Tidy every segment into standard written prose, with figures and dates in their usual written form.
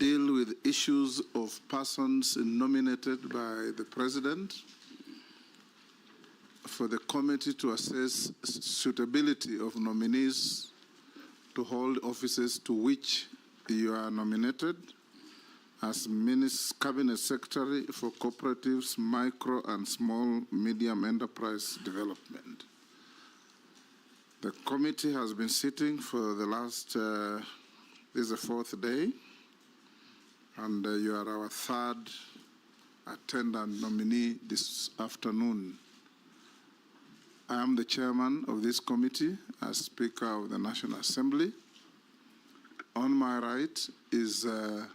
deal with issues of persons nominated by the President, for the committee to assess suitability of nominees to hold offices to which you are nominated as Cabinet Secretary for Cooperatives, Micro and Small Medium Enterprise Development. The committee has been sitting for the last, this is the fourth day, and you are our third attendant nominee this afternoon. I am the chairman of this committee as Speaker of the National Assembly. On my right is the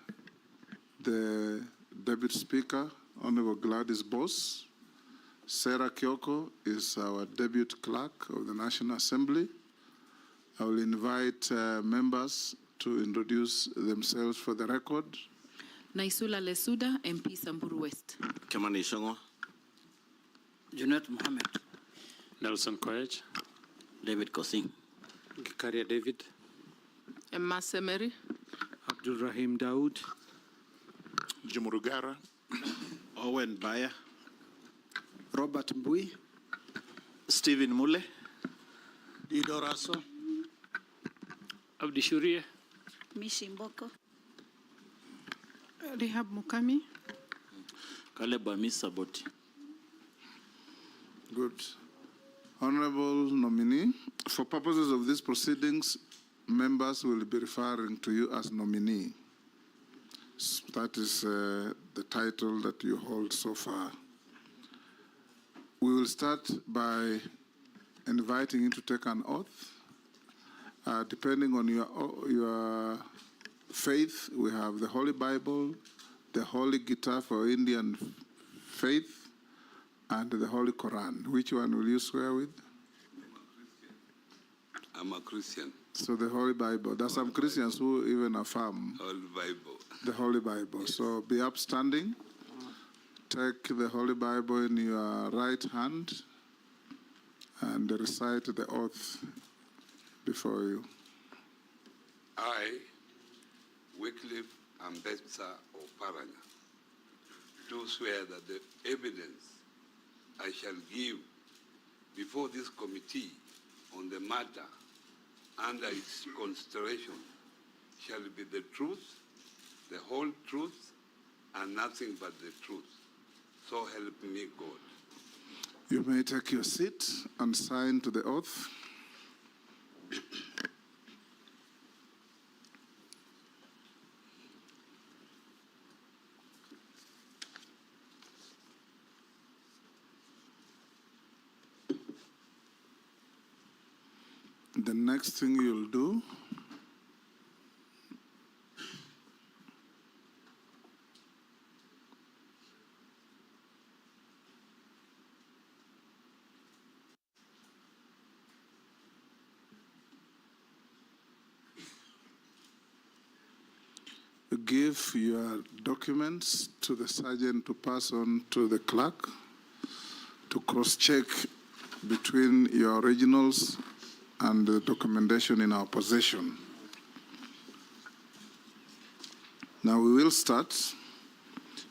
Deputy Speaker, Honorable Gladys Boss. Sarah Kyoko is our Deputy Clerk of the National Assembly. I will invite members to introduce themselves for the record. Naisula Lesuda, MP Samburu West. Kimani Shongo. Junet Mohammed. Nelson Koech. David Kosing. Gikaria David. Emma Semeri. Abdul Rahim Daoud. Jumurugara. Owen Baya. Robert Mbui. Stephen Mule. Dido Raso. Abdi Shurie. Mishi Mboko. Rehab Mukami. Caleb Amis Saboti. Good. Honorable nominee, for purposes of these proceedings, members will be referring to you as nominee. That is the title that you hold so far. We will start by inviting you to take an oath. Depending on your faith, we have the Holy Bible, the Holy Guitar for Indian faith, and the Holy Quran. Which one will you swear with? I'm a Christian. So the Holy Bible. There's some Christians who even affirm Holy Bible. the Holy Bible. So be upstanding. Take the Holy Bible in your right hand and recite the oath before you. I, Wycliffe Ambassador Oparanya, do swear that the evidence I shall give before this committee on the matter under its consideration shall be the truth, the whole truth, and nothing but the truth. So help me God. You may take your seat and sign to the oath. The next thing you'll do give your documents to the sergeant to pass on to the clerk to cross-check between your originals and the documentation in our possession. Now we will start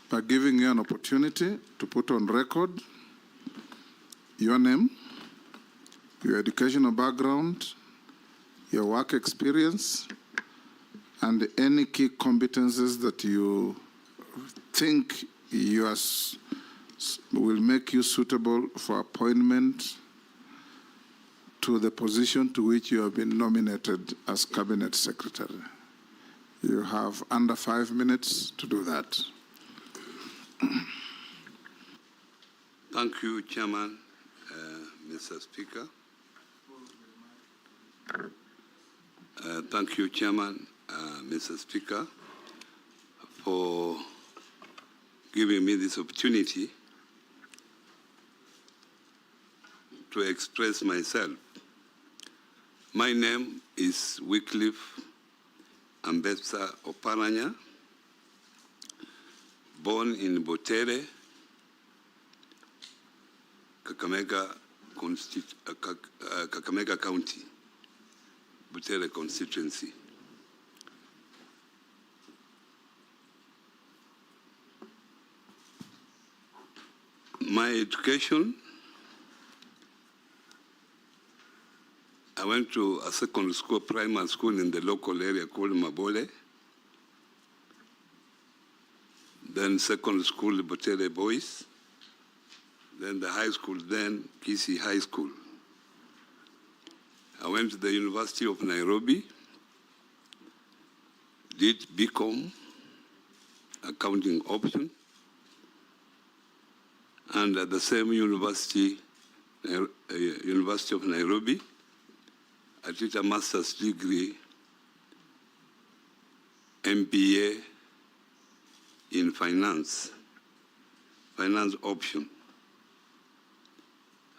by giving you an opportunity to put on record your name, your educational background, your work experience, and any key competences that you think will make you suitable for appointment to the position to which you have been nominated as Cabinet Secretary. You have under 5 minutes to do that. Thank you, Chairman, Mr. Speaker. Thank you, Chairman, Mr. Speaker, for giving me this opportunity to express myself. My name is Wycliffe Ambassador Oparanya, born in Butere, Kakamega County, Butere constituency. My education, I went to a secondary school, primary school in the local area called Mabole. Then secondary school, Botere Boys. Then the high school, then Kisi High School. I went to the University of Nairobi, did BCom, accounting option, and at the same university, University of Nairobi, I did a master's degree, MBA in finance option.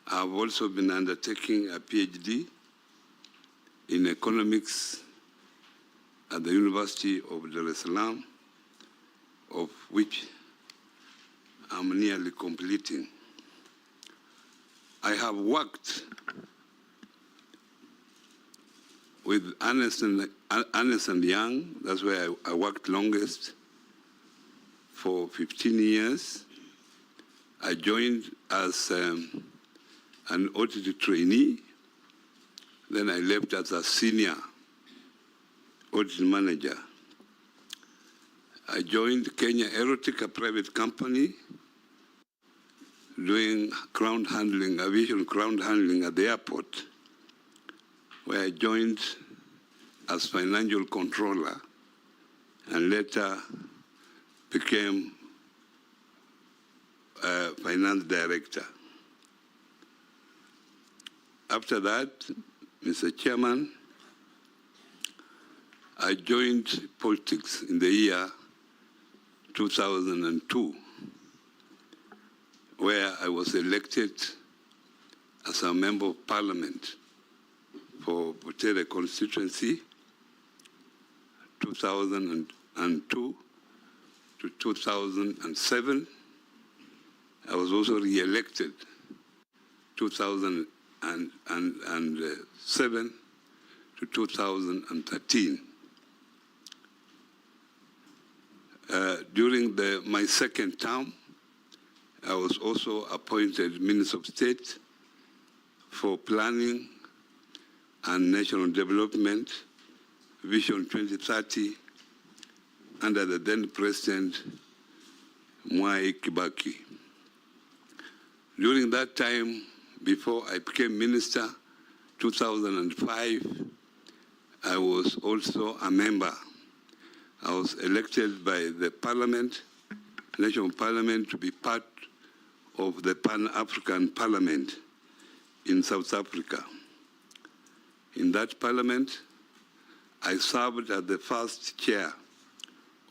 I've also been undertaking a PhD in economics at the University of Dar es Salaam, of which I'm nearly completing. I have worked with Ernst and Young, that's where I worked longest, for 15 years. I joined as an audit trainee. Then I left as a senior audit manager. I joined Kenya Aerotic, a private company, doing ground handling, aviation ground handling at the airport, where I joined as financial controller and later became finance director. After that, Mr. Chairman, I joined politics in the year 2002, where I was elected as a member of parliament for Butere constituency, 2002 to 2007. I was also re-elected 2007 to 2013. During my second term, I was also appointed Minister of State for Planning and National Development, Vision 2030, under the then President Mwai Kibaki. During that time, before I became minister, 2005, I was also a member. I was elected by the Parliament, National Parliament, to be part of the Pan-African Parliament in South Africa. In that Parliament, I served as the first chair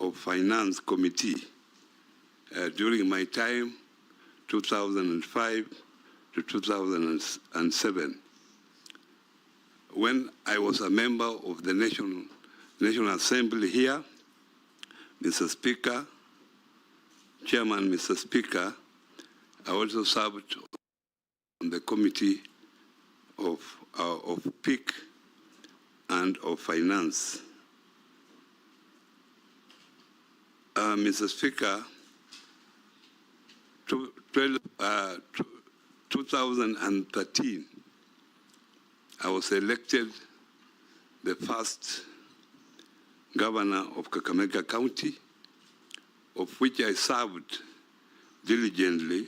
of Finance Committee during my time, 2005 to 2007. When I was a member of the National Assembly here, Mr. Speaker, Chairman, Mr. Speaker, I also served on the committee of PIC and of Finance. Mr. Speaker, 2013, I was elected the first governor of Kakamega County, of which I served diligently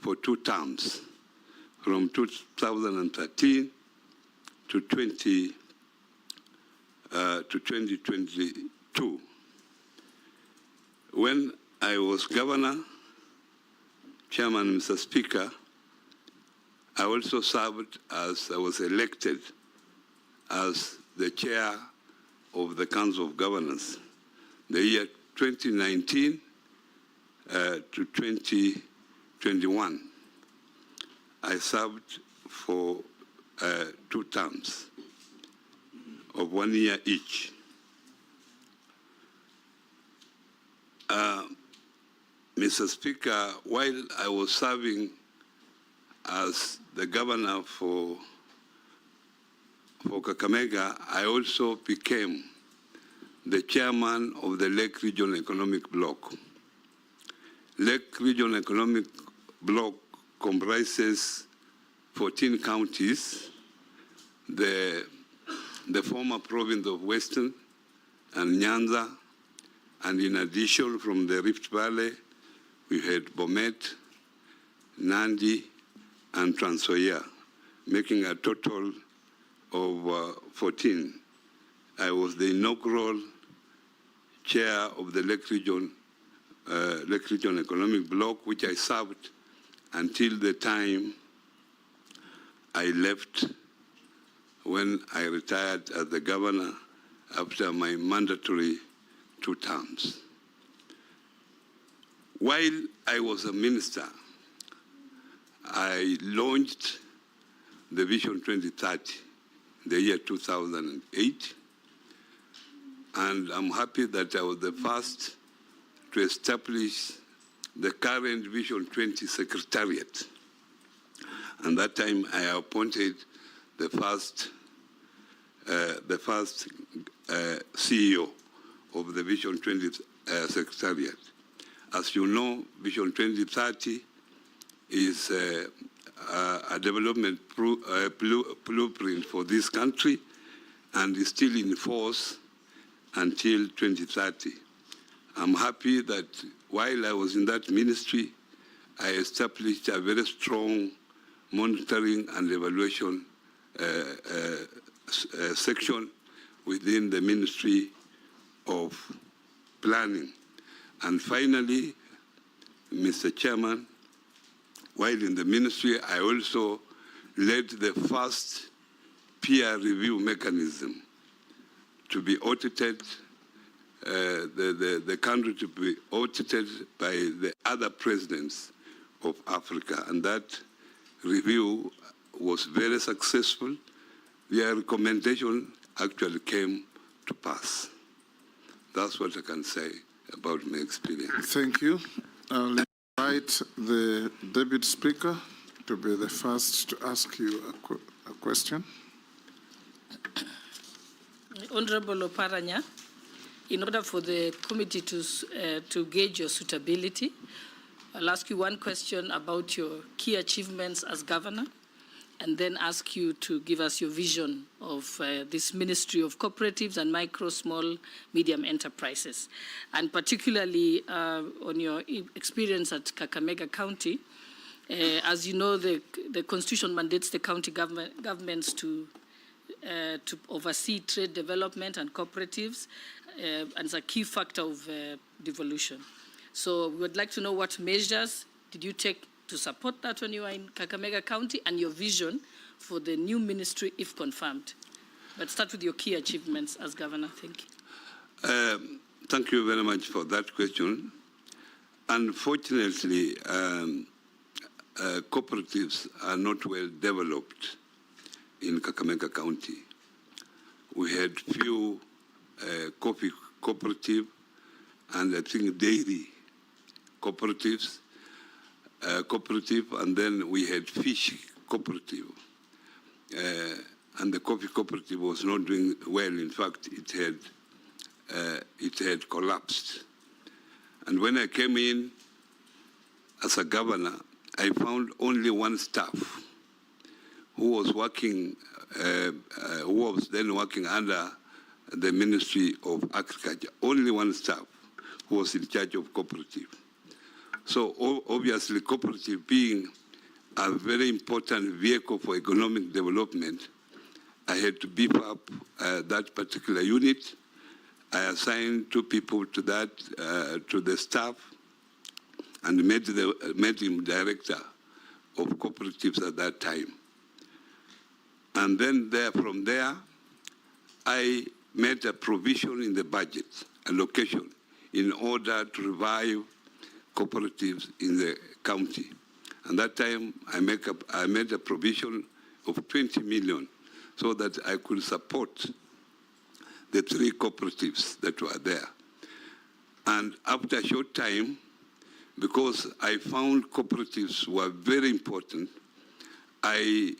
for 2 terms, from 2013 to 2022. When I was governor, Chairman, Mr. Speaker, I also served as I was elected as the chair of the Council of Governors. The year 2019 to 2021, I served for 2 terms of 1 year each. Mr. Speaker, while I was serving as the governor for Kakamega, I also became the chairman of the Lake Region Economic Bloc. Lake Region Economic block comprises 14 counties, the former province of Western and Nyanza, and in addition from the Rift Valley, we had Bomet, Nandi, and Trans Nzoia, making a total of 14. I was the inaugural chair of the Lake Region Economic Bloc, which I served until the time I left when I retired as the governor after my mandatory 2 terms. While I was a minister, I launched the Vision 2030 in the year 2008, and I'm happy that I was the first to establish the current Vision 20 Secretariat. And that time I appointed the first CEO of the Vision 20 Secretariat. As you know, Vision 2030 is a development blueprint for this country and is still in force until 2030. I'm happy that while I was in that ministry, I established a very strong monitoring and evaluation section within the Ministry of Planning. And finally, Mr. Chairman, while in the ministry, I also led the first peer review mechanism to be audited, the country to be audited by the other presidents of Africa. And that review was very successful. Their recommendation actually came to pass. That's what I can say about my experience. Thank you. I'll invite the Deputy Speaker to be the first to ask you a question. Honorable Oparanya, in order for the committee to gauge your suitability, I'll ask you one question about your key achievements as governor, and then ask you to give us your vision of this Ministry of Cooperatives and Micro, Small, Medium Enterprises, and particularly on your experience at Kakamega County. As you know, the Constitution mandates the county governments to oversee trade development and cooperatives, and it's a key factor of devolution. So we would like to know what measures did you take to support that when you were in Kakamega County, and your vision for the new ministry if confirmed. But start with your key achievements as governor. Thank you. Thank you very much for that question. Unfortunately, cooperatives are not well developed in Kakamega County. We had few coffee cooperative and I think dairy cooperatives, and then we had fish cooperative. And the coffee cooperative was not doing well. In fact, it had collapsed. And when I came in as a governor, I found only one staff who was working, who was then working under the Ministry of Agriculture. Only one staff who was in charge of cooperative. So obviously, cooperative being a very important vehicle for economic development, I had to beef up that particular unit. I assigned 2 people to that, to the staff, and made him director of cooperatives at that time. And then from there, I made a provision in the budget, allocation, in order to revive cooperatives in the county. And that time, I made a provision of 20 million so that I could support the 3 cooperatives that were there. And after a short time, because I found cooperatives were very important, I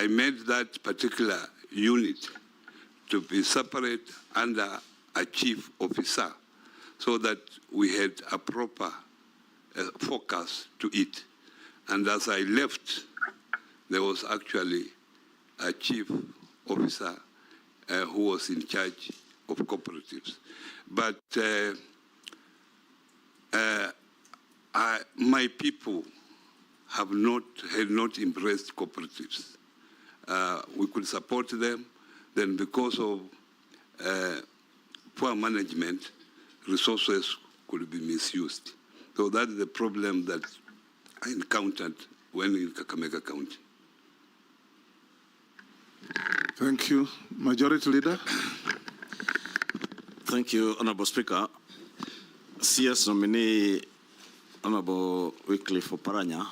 made that particular unit to be separate under a chief officer so that we had a proper focus to it. And as I left, there was actually a chief officer who was in charge of cooperatives. But my people had not embraced cooperatives. We could support them, then because of poor management, resources could be misused. So that's the problem that I encountered when in Kakamega County. Thank you. Majority Leader. Thank you, Honorable Speaker. CS nominee, Honorable Wycliffe Oparanya,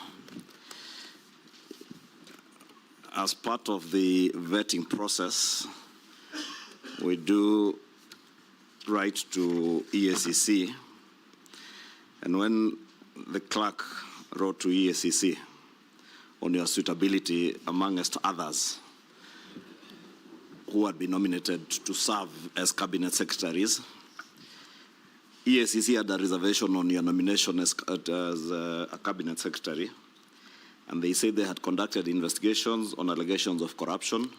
as part of the vetting process, we do write to EACC, and when the clerk wrote to EACC on your suitability, amongst others, who had been nominated to serve as cabinet secretaries, EACC had a reservation on your nomination as a cabinet secretary, and they said they had conducted investigations on allegations of corruption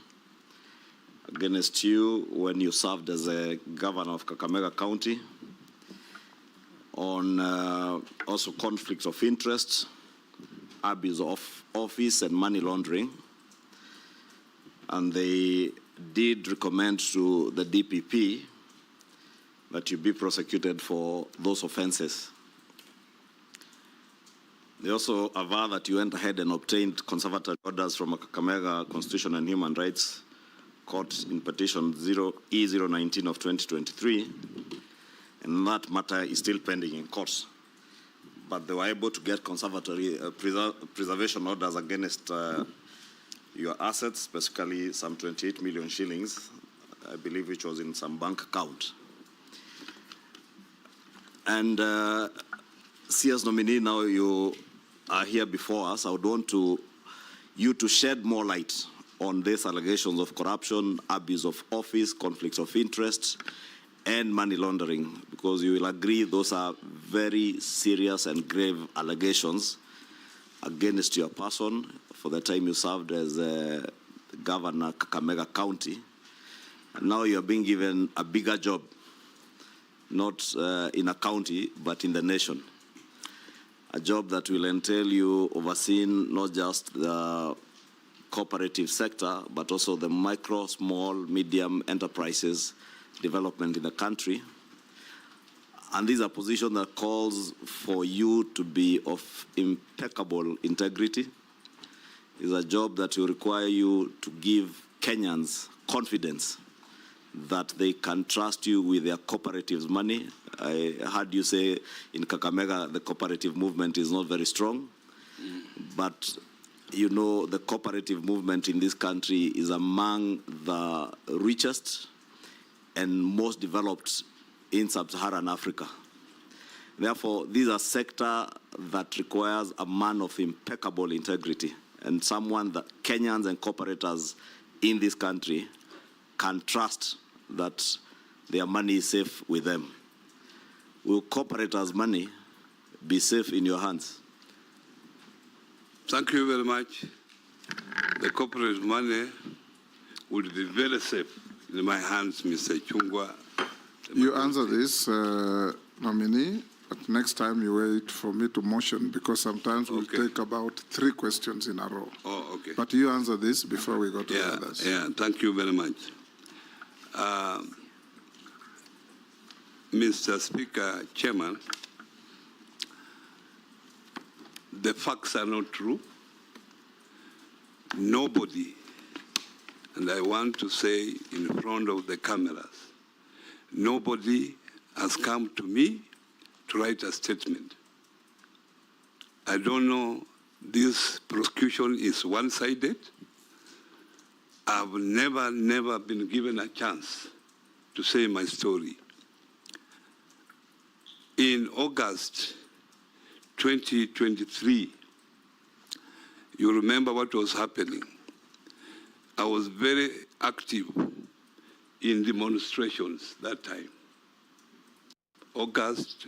against you when you served as a governor of Kakamega County, on also conflict of interest, abuse of office, and money laundering. And they did recommend to the DPP that you be prosecuted for those offenses. They also aver that you went ahead and obtained conservatory orders from a Kakamega Constitution and Human Rights Court in petition E019 of 2023, and that matter is still pending in court. But they were able to get conservatory preservation orders against your assets, specifically some 28 million shillings, I believe, which was in some bank account. And CS nominee, now you are here before us. I would want you to shed more light on these allegations of corruption, abuse of office, conflicts of interest, and money laundering, because you will agree those are very serious and grave allegations against your person for the time you served as governor of Kakamega County. And now you're being given a bigger job, not in a county, but in the nation. A job that will entail you overseeing not just the cooperative sector, but also the micro, small, medium enterprises development in the country. And this is a position that calls for you to be of impeccable integrity. It's a job that will require you to give Kenyans confidence that they can trust you with their cooperatives' money. I heard you say in Kakamega the cooperative movement is not very strong, but you know the cooperative movement in this country is among the richest and most developed in sub-Saharan Africa. Therefore, this is a sector that requires a man of impeccable integrity and someone that Kenyans and cooperators in this country can trust that their money is safe with them. Will cooperators' money be safe in your hands? Thank you very much. The corporate money would be very safe in my hands, Mr. Chungwa. You answer this, nominee, but next time you wait for me to motion, because sometimes we'll take about 3 questions in a row. Oh, okay. But you answer this before we go to the others. Yeah, thank you very much. Mr. Speaker, Chairman, the facts are not true. Nobody, and I want to say in front of the cameras, nobody has come to me to write a statement. I don't know, this prosecution is one-sided. I've never been given a chance to say my story. In August 2023, you remember what was happening. I was very active in demonstrations that time. August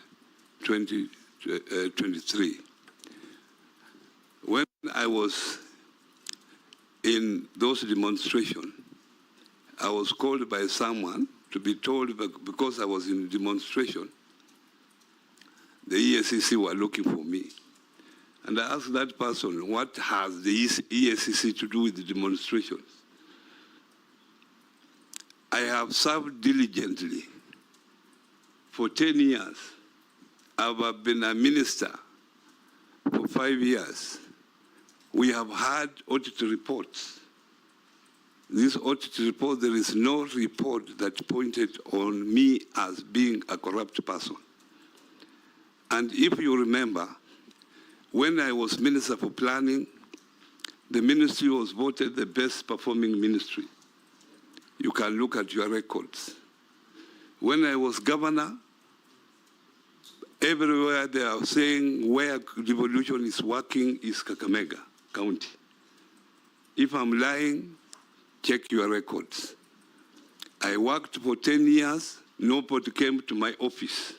2023. 2023. When I was in those demonstrations, I was called by someone to be told, because I was in demonstration, the ESCC were looking for me. And I asked that person, what has the ESCC to do with the demonstrations? I have served diligently for 10 years. I've been a minister for 5 years. We have had audit reports. This audit report, there is no report that pointed on me as being a corrupt person. And if you remember, when I was Minister for Planning, the ministry was voted the best performing ministry. You can look at your records. When I was governor, everywhere they are saying where devolution is working is Kakamega County. If I'm lying, check your records. I worked for 10 years, nobody came to my office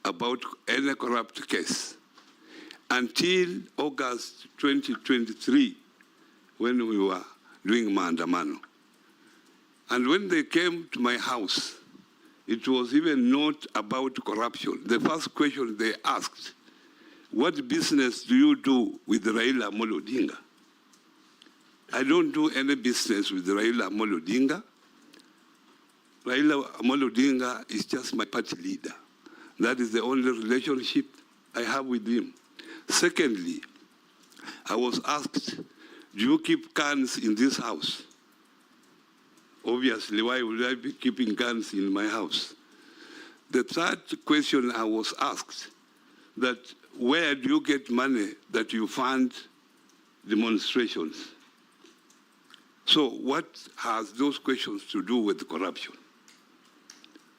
about any corrupt case until August 2023, when we were doing maandamano. And when they came to my house, it was even not about corruption. The first question they asked, what business do you do with Raila Amolo Odinga? I don't do any business with Raila Amolo Odinga. Raila Amolo Odinga is just my party leader. That is the only relationship I have with him. Secondly, I was asked, do you keep guns in this house? Obviously, why would I be keeping guns in my house? The third question I was asked, that where do you get money that you fund demonstrations? So what has those questions to do with corruption?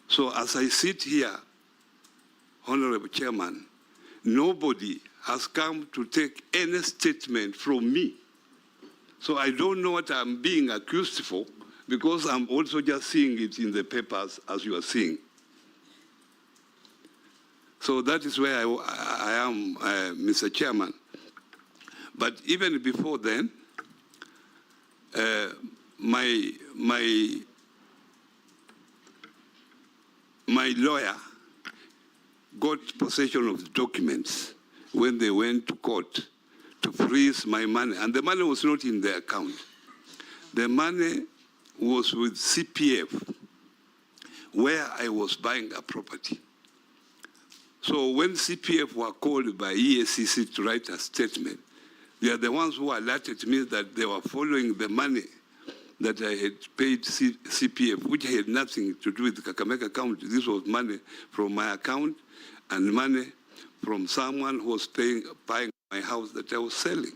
So as I sit here, Honorable Chairman, nobody has come to take any statement from me. So I don't know what I'm being accused for, because I'm also just seeing it in the papers as you are seeing. So that is where I am, Mr. Chairman. But even before then, my lawyer got possession of the documents when they went to court to freeze my money. And the money was not in the account. The money was with CPF, where I was buying a property. So when CPF were called by ESCC to write a statement, they are the ones who alerted me that they were following the money that I had paid CPF, which had nothing to do with the Kakamega account. This was money from my account and money from someone who was buying my house that I was selling.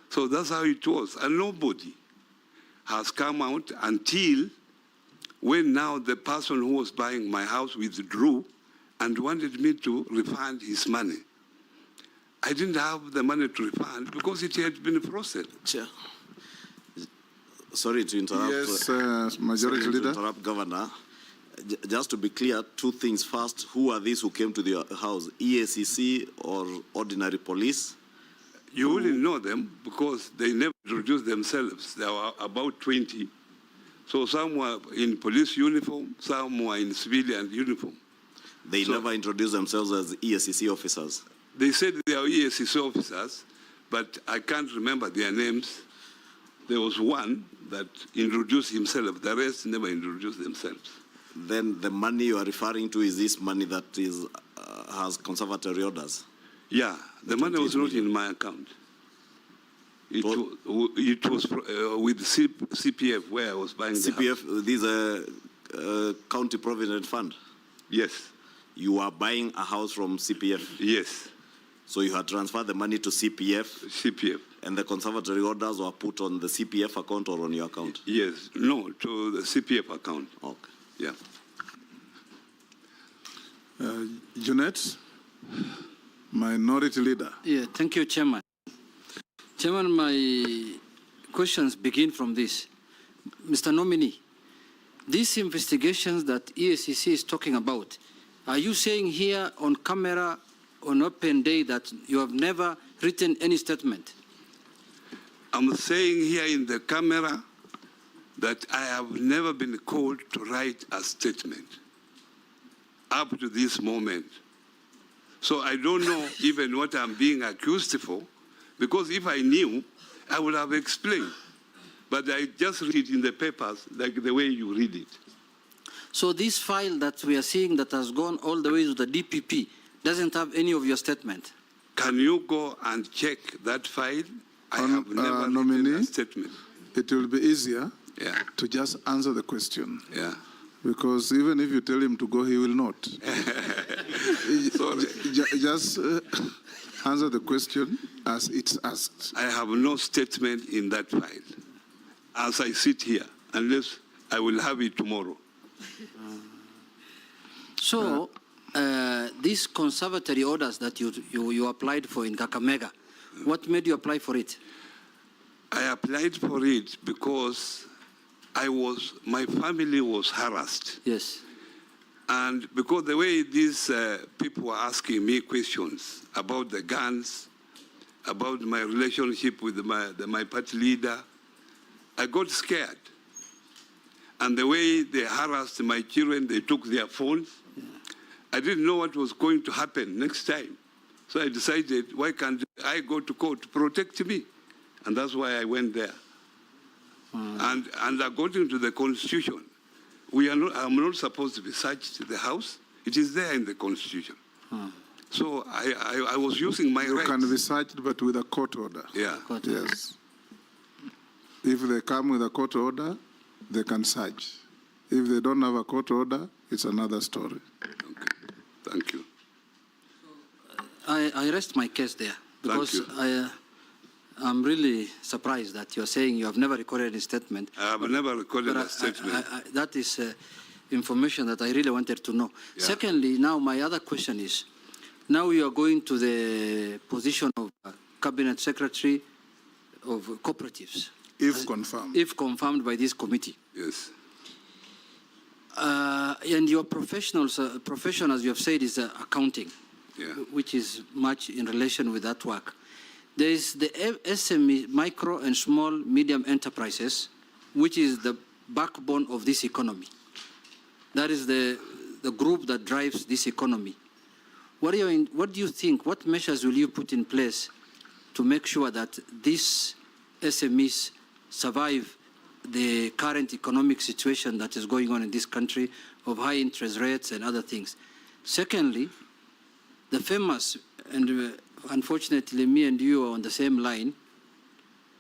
So that's how it was. And nobody has come out until when now the person who was buying my house withdrew and wanted me to refund his money. I didn't have the money to refund because it had been frozen. Chair. Sorry to interrupt. Yes, Majority Leader. To interrupt, Governor. Just to be clear, two things. First, who are these who came to the house? ESCC or ordinary police? You wouldn't know them because they never introduced themselves. There were about 20. So some were in police uniform, some were in civilian uniform. They never introduced themselves as ESCC officers. They said they are ESCC officers, but I can't remember their names. There was one that introduced himself. The rest never introduced themselves. Then the money you are referring to is this money that is has conservatory orders? Yeah, the money was not in my account. It was with CPF where I was buying the house. CPF, this is a county provident fund? Yes. You are buying a house from CPF? Yes. So you had transferred the money to CPF? CPF. And the conservatory orders were put on the CPF account or on your account? Yes. No, to the CPF account. Okay. Yeah. Jeanette, Minority Leader. Yeah, thank you, Chairman. Chairman, my questions begin from this. Mr. Nominee, these investigations that ESCC is talking about, Are you saying here on camera on open day that you have never written any statement? I'm saying here in the camera that I have never been called to write a statement up to this moment. So I don't know even what I'm being accused for, because if I knew, I would have explained. But I just read it in the papers like the way you read it. So this file that we are seeing that has gone all the way to the DPP doesn't have any of your statement? Can you go and check that file? I have never written nominee, a statement. It will be easier Yeah, to just answer the question. yeah. Because even if you tell him to go, he will not. Just answer the question as it's asked. I have no statement in that file as I sit here, unless I will have it tomorrow. So these conservatory orders that you applied for in Kakamega, what made you apply for it? I applied for it because my family was harassed. Yes. And because the way these people were asking me questions about the guns, about my relationship with my party leader, I got scared. And the way they harassed my children, they took their phones. I didn't know what was going to happen next time. So I decided, why can't I go to court to protect me? And that's why I went there. And according to the Constitution, I'm not supposed to be searched the house. It is there in the Constitution. So I was using my rights. You can be searched, but with a court order. Yeah. Yes. If they come with a court order, they can search. If they don't have a court order, it's another story. Okay. Thank you. I rest my case there because I'm really surprised that you're saying you have never recorded a statement. I have never recorded a statement. That is information that I really wanted to know. Yeah. Secondly, now my other question is, now you are going to the position of Cabinet Secretary of Cooperatives. If confirmed. If confirmed by this committee. Yes. And your profession, as you have said, is accounting, Yeah. which is much in relation with that work. There is the SME, micro and small medium enterprises, which is the backbone of this economy. That is the group that drives this economy. What do you think, what measures will you put in place to make sure that these SMEs survive the current economic situation that is going on in this country of high interest rates and other things? Secondly, the famous, and unfortunately me and you are on the same line,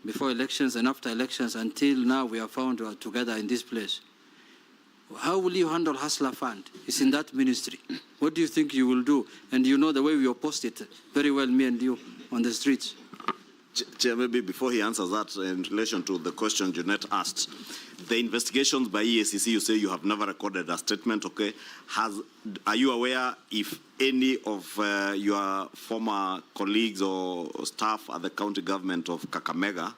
before elections and after elections, until now we are found together in this place. How will you handle Hustler Fund? It's in that ministry. What do you think you will do? And you know the way we opposed it very well, me and you, on the streets. Chair, maybe before he answers that, in relation to the question Jeanette asked, the investigations by EACC, you say you have never recorded a statement, okay? Are you aware if any of your former colleagues or staff at the county government of Kakamega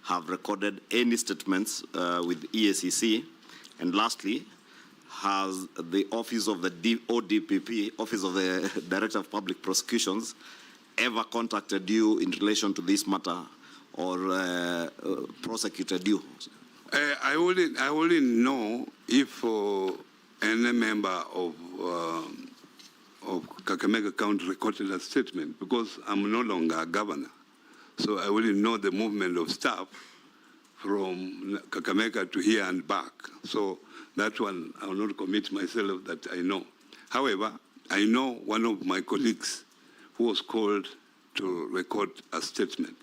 have recorded any statements with EACC? And lastly, has the Office of the ODPP, Office of the Director of Public Prosecutions, ever contacted you in relation to this matter or prosecuted you? I wouldn't know if any member of Kakamega County recorded a statement, because I'm no longer a governor. So I wouldn't know the movement of staff from Kakamega to here and back. So that one, I will not commit myself that I know. However, I know one of my colleagues who was called to record a statement.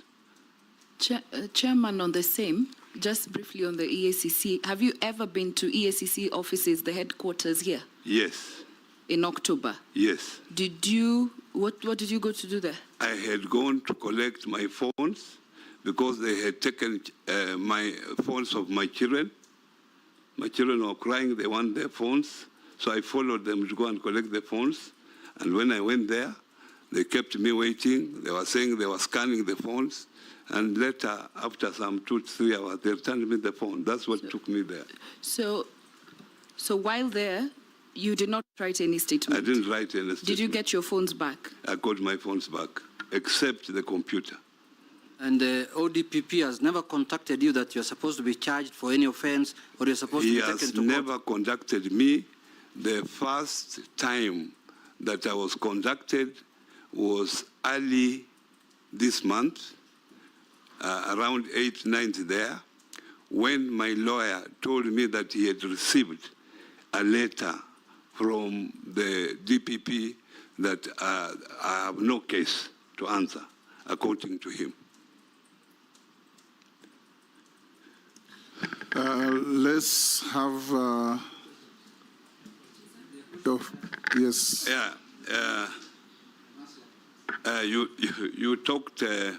Chairman, on the same, just briefly on the EACC, have you ever been to EACC offices, the headquarters here? Yes. In October? Yes. What did you go to do there? I had gone to collect my phones because they had taken my phones of my children. My children were crying, they want their phones. So I followed them to go and collect the phones. And when I went there, they kept me waiting. They were saying they were scanning the phones. And later, after some 2-3 hours, they returned me the phone. That's what took me there. So while there, You did not write any statement. I didn't write any statement. Did you get your phones back? I got my phones back, except the computer. And the ODPP has never contacted you that you're supposed to be charged for any offense or you're supposed He to be taken has to never court? contacted me. The first time that I was contacted was early this month, around 8th, 9th there, when my lawyer told me that he had received a letter from the DPP that I have no case to answer, according to him. Let's have, yes. Yeah, you talked The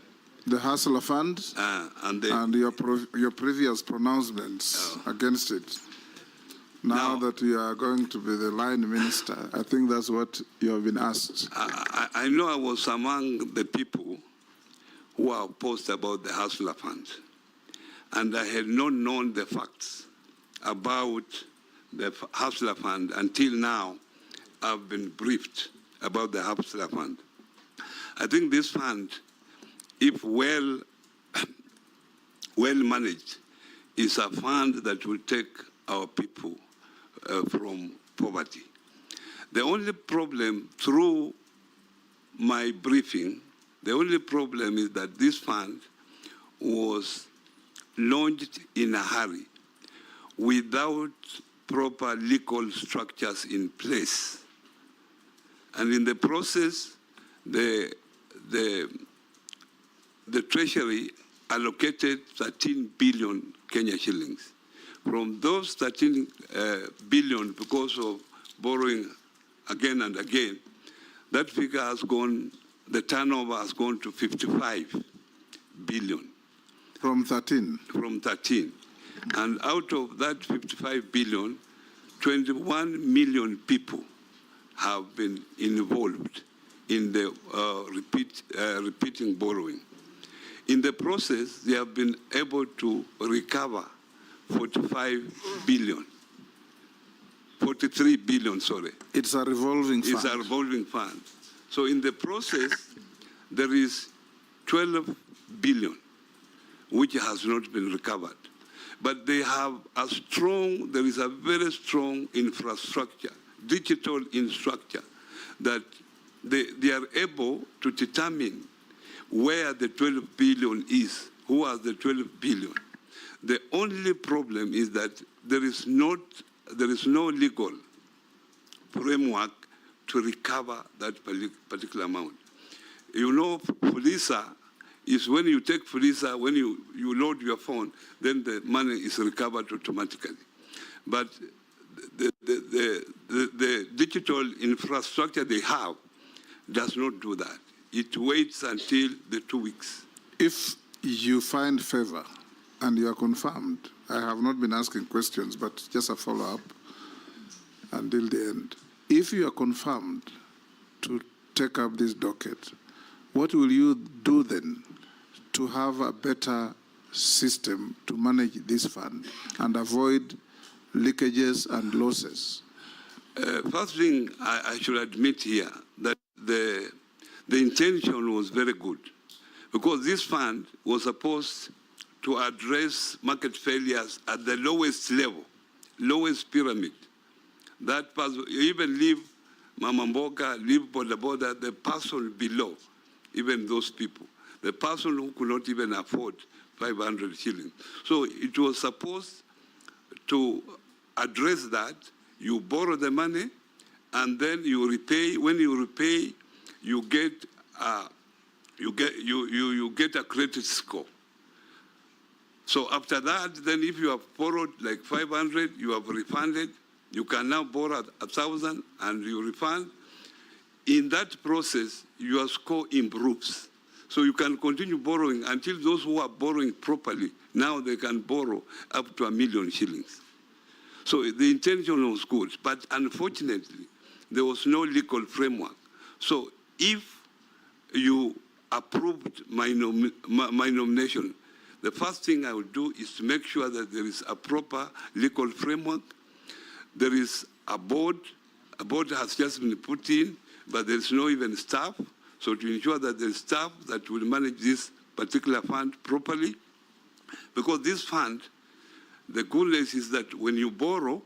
Hustler Fund and and your previous pronouncements against it. Now that you are going to be the line minister, I think that's what you have been asked. I know I was among the people who are opposed about the Hustler Fund, and I had not known the facts about the Hustler Fund until now. I've been briefed about the Hustler Fund. I think this fund, if well managed, is a fund that will take our people from poverty. The only problem through my briefing, the only problem is that this fund was launched in a hurry without proper legal structures in place. And in the process, the Treasury allocated 13 billion Kenya shillings. From those 13 billion, because of borrowing again and again, that figure has gone, the turnover has gone to 55 billion. From 13? From 13. And out of that 55 billion, 21 million people have been involved in the repeating borrowing. In the process, they have been able to recover 43 billion, sorry. It's a revolving fund. It's a revolving fund. So in the process, there is 12 billion, which has not been recovered. But they have there is a very strong infrastructure, digital infrastructure, that they are able to determine where the 12 billion is, who has the 12 billion. The only problem is that there is no legal framework to recover that particular amount. You know, Fulisa is when you take Fulisa, when you load your phone, then the money is recovered automatically. But the digital infrastructure they have does not do that. It waits until the 2 weeks. If you find favor and you are confirmed, I have not been asking questions, but just a follow-up until the end. If you are confirmed to take up this docket, what will you do then to have a better system to manage this fund and avoid leakages and losses? First thing I should admit here that the intention was very good, because this fund was supposed to address market failures at the lowest level, lowest pyramid. That person, even leave Mama Mboga, leave Boda Boda, the person below, even those people, the person who could not even afford 500 shillings. So it was supposed to address that. You borrow the money, and then you repay. When you repay, you get a credit score. So after that, then if you have borrowed like 500, you have refunded. You can now borrow 1,000 and you refund. In that process, your score improves. So you can continue borrowing until those who are borrowing properly, now they can borrow up to 1 million shillings. So the intention was good, but unfortunately, there was no legal framework. So if you approved my nomination, the first thing I will do is to make sure that there is a proper legal framework. There is a board A board has just been put in, but there's no even staff. So to ensure that there's staff that will manage this particular fund properly, because this fund, the goodness is that when you borrow,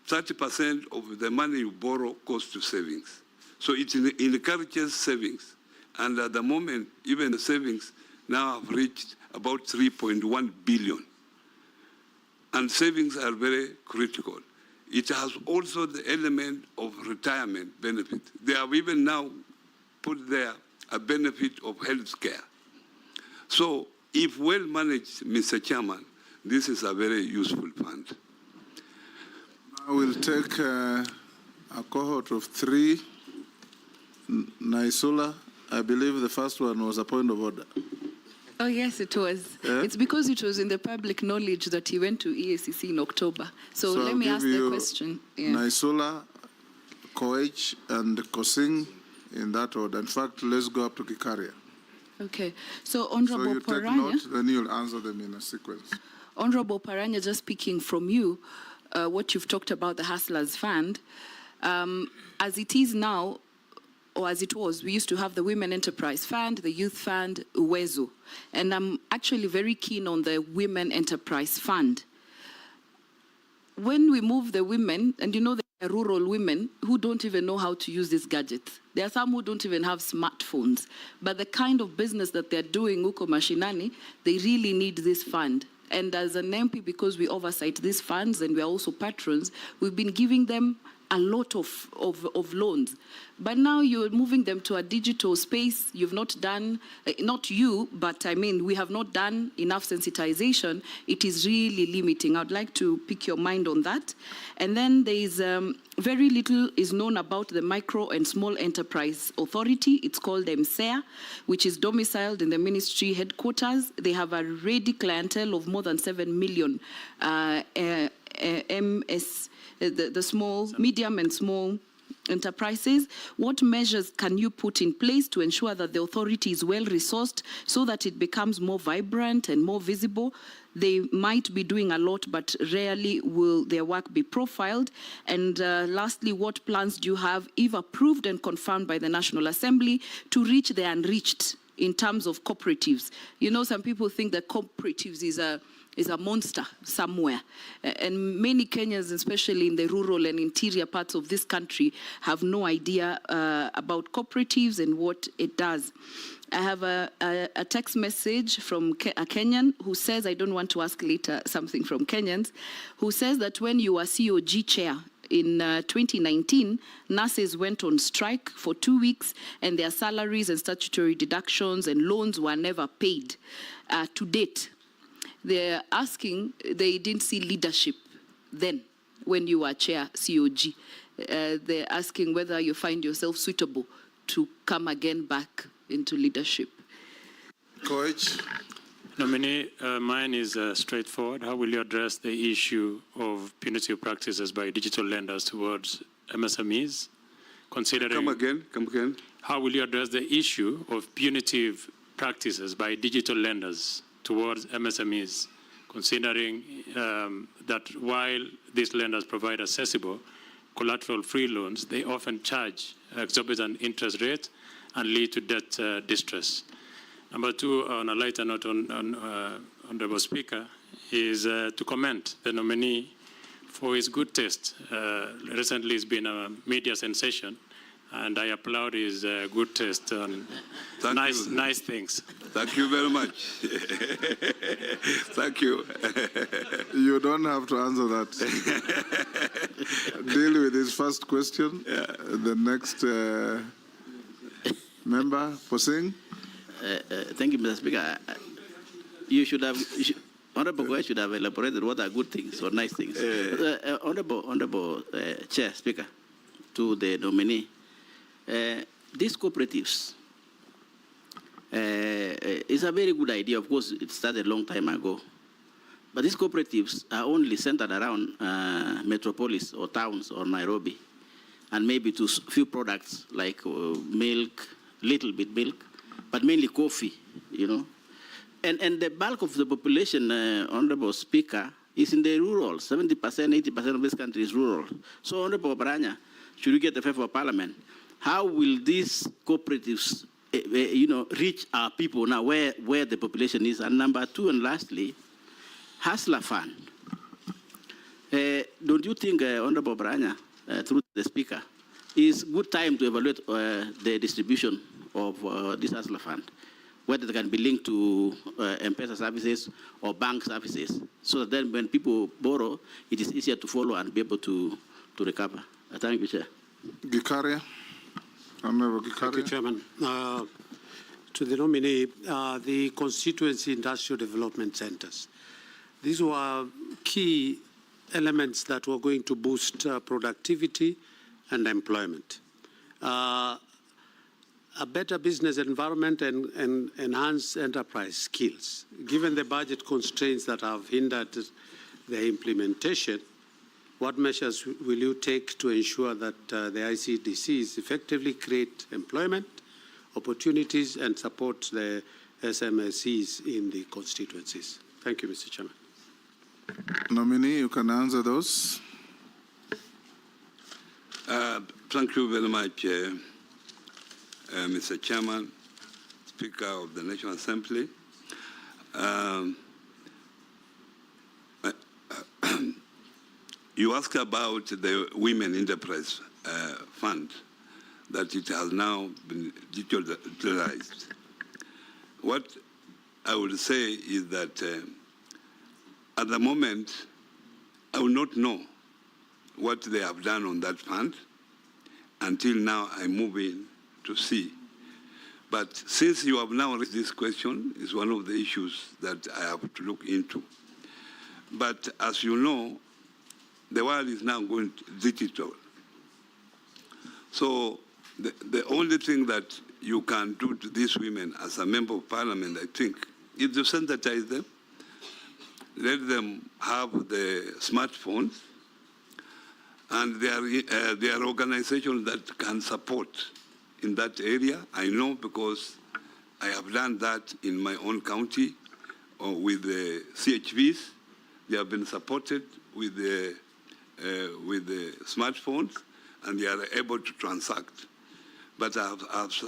30% of the money you borrow goes to savings. So it encourages savings. And at the moment, even the savings now have reached about 3.1 billion. And savings are very critical. It has also the element of retirement benefit. They have even now put there a benefit of health care. So if well managed, Mr. Chairman, this is a very useful fund. I will take a cohort of 3. Naisula, I believe the first one was a point of order. Oh, yes, it was. Yeah? It's because it was in the public knowledge that he went to EACC in October. So let I'll me give ask the you question. Yeah. Naisula, Koech, and Kosing in that order. In fact, let's go up to Kikaria. Okay. So, So Honorable you take Oparanya, note, then you'll answer them in a sequence. Honorable Oparanya, just speaking from you, what you've talked about the Hustlers Fund, as it is now, or as it was, we used to have the Women Enterprise Fund, the Youth Fund, Uwezo. And I'm actually very keen on the Women Enterprise Fund. When we move the women, and you know there are rural women who don't even know how to use these gadgets. There are some who don't even have smartphones. But the kind of business that they're doing, uko mashinani, they really need this fund. And as an MP, because we oversight these funds and we are also patrons, we've been giving them a lot of loans. But now you're moving them to a digital space. You've not done, not you, but I mean, we have not done enough sensitization. It is really limiting. I'd like to pick your mind on that. And then there is very little is known about the Micro and Small Enterprise Authority. It's called MSEA, which is domiciled in the ministry headquarters. They have a ready clientele of more than 7 million MS. The small, medium and small enterprises. What measures can you put in place to ensure that the authority is well resourced so that it becomes more vibrant and more visible? They might be doing a lot, but rarely will their work be profiled. And lastly, what plans do you have, if approved and confirmed by the National Assembly, to reach the unreached in terms of cooperatives? You know, some people think that cooperatives is a monster somewhere. And many Kenyans, especially in the rural and interior parts of this country, have no idea about cooperatives and what it does. I have a text message from a Kenyan who says, I don't want to ask later something from Kenyans, who says that when you were COG chair in 2019, nurses went on strike for 2 weeks and their salaries and statutory deductions and loans were never paid to date. They're asking, they didn't see leadership then when you were chair COG. They're asking whether you find yourself suitable to come again back into leadership. Koech, Nominee, mine is straightforward. How will you address the issue of punitive practices by digital lenders towards MSMEs? Considering, Come again. how will you address the issue of punitive practices by digital lenders towards MSMEs, considering that while these lenders provide accessible collateral-free loans, they often charge exorbitant interest rates and lead to debt distress. Number two, on a lighter note, Honorable Speaker, is to commend the nominee for his good taste. Recently, it's been a media sensation, and I applaud his good taste on nice things. Thank you very much. Thank you. you don't have to answer that. Deal with his first question. Yeah. The next member, Posing. Thank you, Mr. Speaker. Honorable Goy should have elaborated what are good things or nice things. Honorable Chair, Speaker, to the nominee, these cooperatives is a very good idea. Of course, it started a long time ago. But these cooperatives are only centered around metropolis or towns or Nairobi, and maybe to few products like milk, little bit milk, but mainly coffee, you know. And the bulk of the population, Honorable Speaker, is in the rural. 70%, 80% of this country is rural. So, Honorable Oparanya, should we get the favor of Parliament, how will these cooperatives, reach our people now where the population is? And number two, and lastly, Hustler Fund. Don't you think, Honorable Oparanya, through the Speaker, is good time to evaluate the distribution of this Hustler Fund, whether they can be linked to M-Pesa services or bank services, so that then when people borrow, it is easier to follow and be able to recover. Thank you, Chair. Gikaria. Honorable Gikaria. Thank you, Chairman. To the nominee, the constituency industrial development centers. These were key elements that were going to boost productivity and employment. A better business environment and enhance enterprise skills. Given the budget constraints that have hindered the implementation, what measures will you take to ensure that the ICDCs effectively create employment opportunities and support the SMSEs in the constituencies? Thank you, Mr. Chairman. Nominee, you can answer those. Thank you very much, Mr. Chairman, Speaker of the National Assembly. You asked about the Women Enterprise Fund, that it has now been digitalized. What I would say is that at the moment, I will not know what they have done on that fund until now I move in to see. But since you have now raised this question, it's one of the issues that I have to look into. But as you know, the world is now going digital. So the only thing that you can do to these women as a member of parliament, I think, is to sensitize them, let them have the smartphones, and there are organizations that can support in that area. I know because I have done that in my own county with the CHVs. They have been supported with the smartphones, and they are able to transact. But I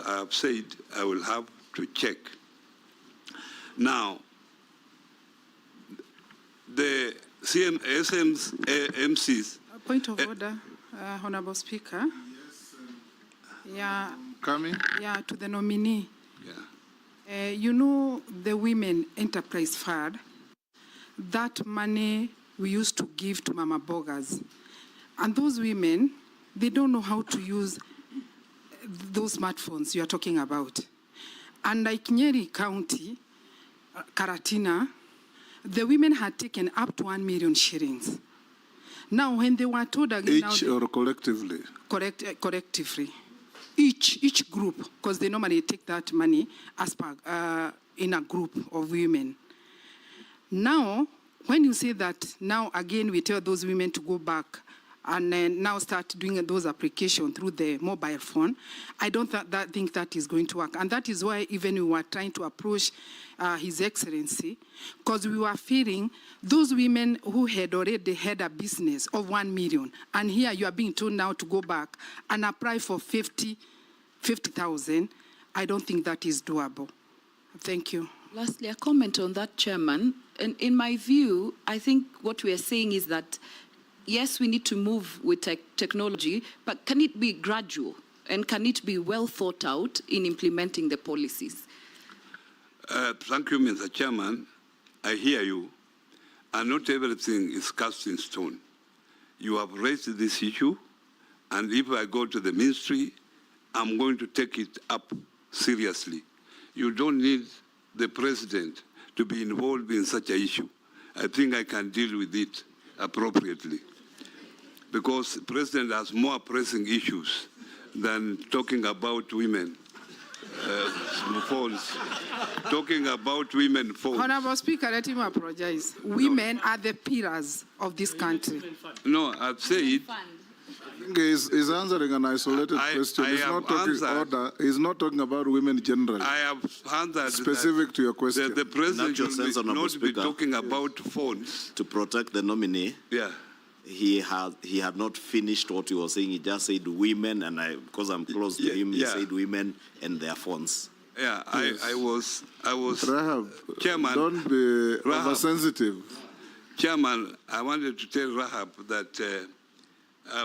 have said I will have to check. Now, the MCs. Point of order, Honorable Speaker. Yeah. Coming. Yeah, to the nominee. Yeah. You know, the Women Enterprise Fund, that money we used to give to Mama Bogas. And those women, they don't know how to use those smartphones you are talking about. And like Nyeri County, Karatina, the women had taken up to 1 million shillings. Now, when they were told again... Each or collectively? Collectively. Each group, because they normally take that money as per, in a group of women. Now, when you say that, now again we tell those women to go back and now start doing those applications through the mobile phone, I don't think that is going to work. And that is why even we were trying to approach His Excellency, because we were feeling those women who had already had a business of 1 million, and here you are being told now to go back and apply for 50,000, I don't think that is doable. Thank you. Lastly, a comment on that, Chairman. And in my view, I think what we are saying is that, yes, we need to move with technology, but can it be gradual? And can it be well thought out in implementing the policies? Thank you, Mr. Chairman. I hear you. And not everything is cast in stone. You have raised this issue, and if I go to the ministry, I'm going to take it up seriously. You don't need the president to be involved in such an issue. I think I can deal with it appropriately, because the president has more pressing issues than talking about women phones. Talking about women phones. Honorable Speaker, let him apologize. Women are the pillars of this country. No, I've said. He's answering an isolated question. He's not talking order. He's not talking about women generally. I have answered specific to your question. The president should not be Speaker, talking about phones. To protect the nominee. Yeah. he had not finished what he was saying. He just said women, and because I'm close to him, he said women and their phones. Yeah, I was Rahab, Chairman. don't be Rahab. oversensitive. Chairman, I wanted to tell Rahab that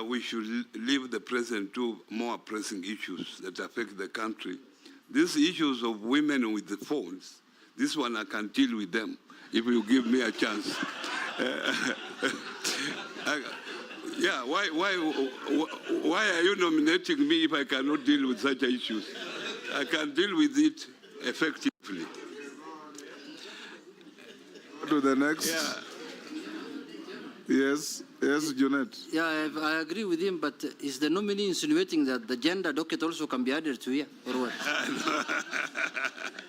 we should leave the president to more pressing issues that affect the country. These issues of women with the phones, this one I can deal with them if you give me a chance. Yeah, why are you nominating me if I cannot deal with such issues? I can deal with it effectively. To the next. Yes, Junet. Yeah, I agree with him, but is the nominee insinuating that the gender docket also can be added to here, or what?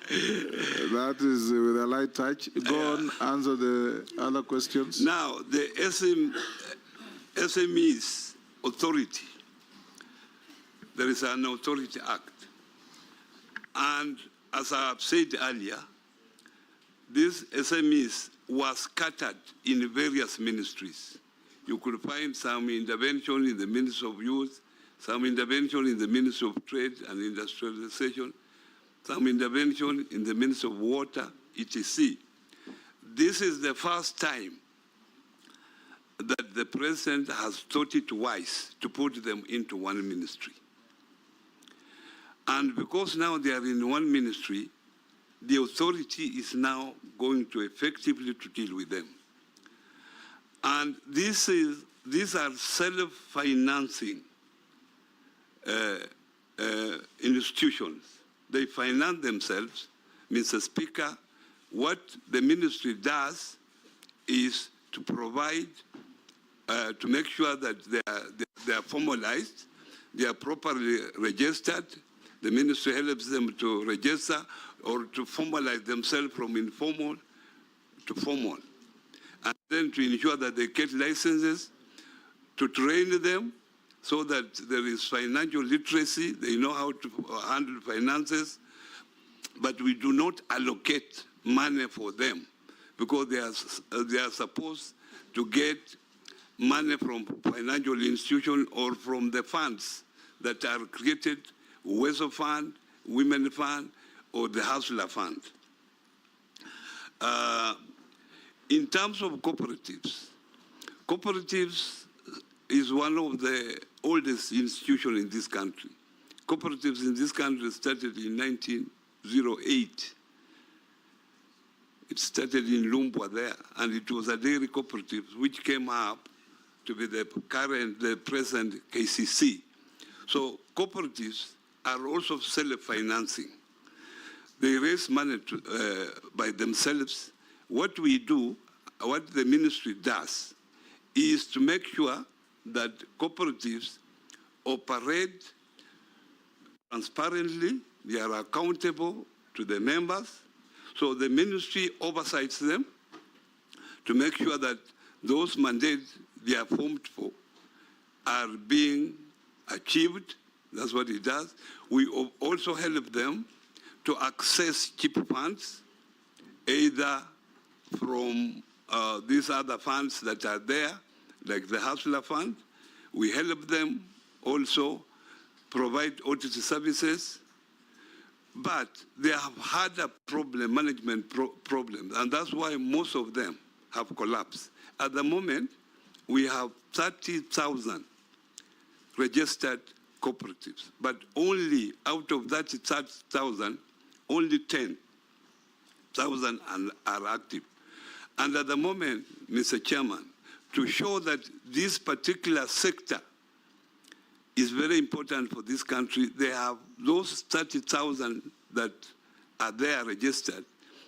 That is with a light touch. Go on, answer the other questions. Now, the SMEs authority, there is an authority act. And as I have said earlier, these SMEs were scattered in various ministries. You could find some intervention in the Ministry of Youth, some intervention in the Ministry of Trade and Industrialization, some intervention in the Ministry of Water, etc. This is the first time that the President has thought it wise to put them into one ministry. And because now they are in one ministry, the authority is now going to effectively to deal with them. And these are self-financing institutions. They finance themselves. Mr. Speaker, what the ministry does is to provide, to make sure that they are formalized, they are properly registered. The ministry helps them to register or to formalize themselves from informal to formal. And then to ensure that they get licenses, to train them so that there is financial literacy, they know how to handle finances, but we do not allocate money for them because they are supposed to get money from financial institutions or from the funds that are created, Weso Fund, Women Fund, or the Hustler Fund. In terms of cooperatives, cooperatives is one of the oldest institutions in this country. Cooperatives in this country started in 1908. It started in Lumbwa there, and it was a dairy cooperative which came up to be the present KCC. So cooperatives are also self-financing. They raise money by themselves. What we do, what the ministry does, is to make sure that cooperatives operate transparently, they are accountable to the members. So the ministry oversees them to make sure that those mandates they are formed for are being achieved. That's what it does. We also help them to access cheap funds, either from these other funds that are there, like the Hustler Fund. We help them also provide audit services, but they have had a problem, management problem, and that's why most of them have collapsed. At the moment, we have 30,000 registered cooperatives, but only out of that 30,000, only 10,000 are active. And at the moment, Mr. Chairman, to show that this particular sector is very important for this country, they have those 30,000 that are there registered,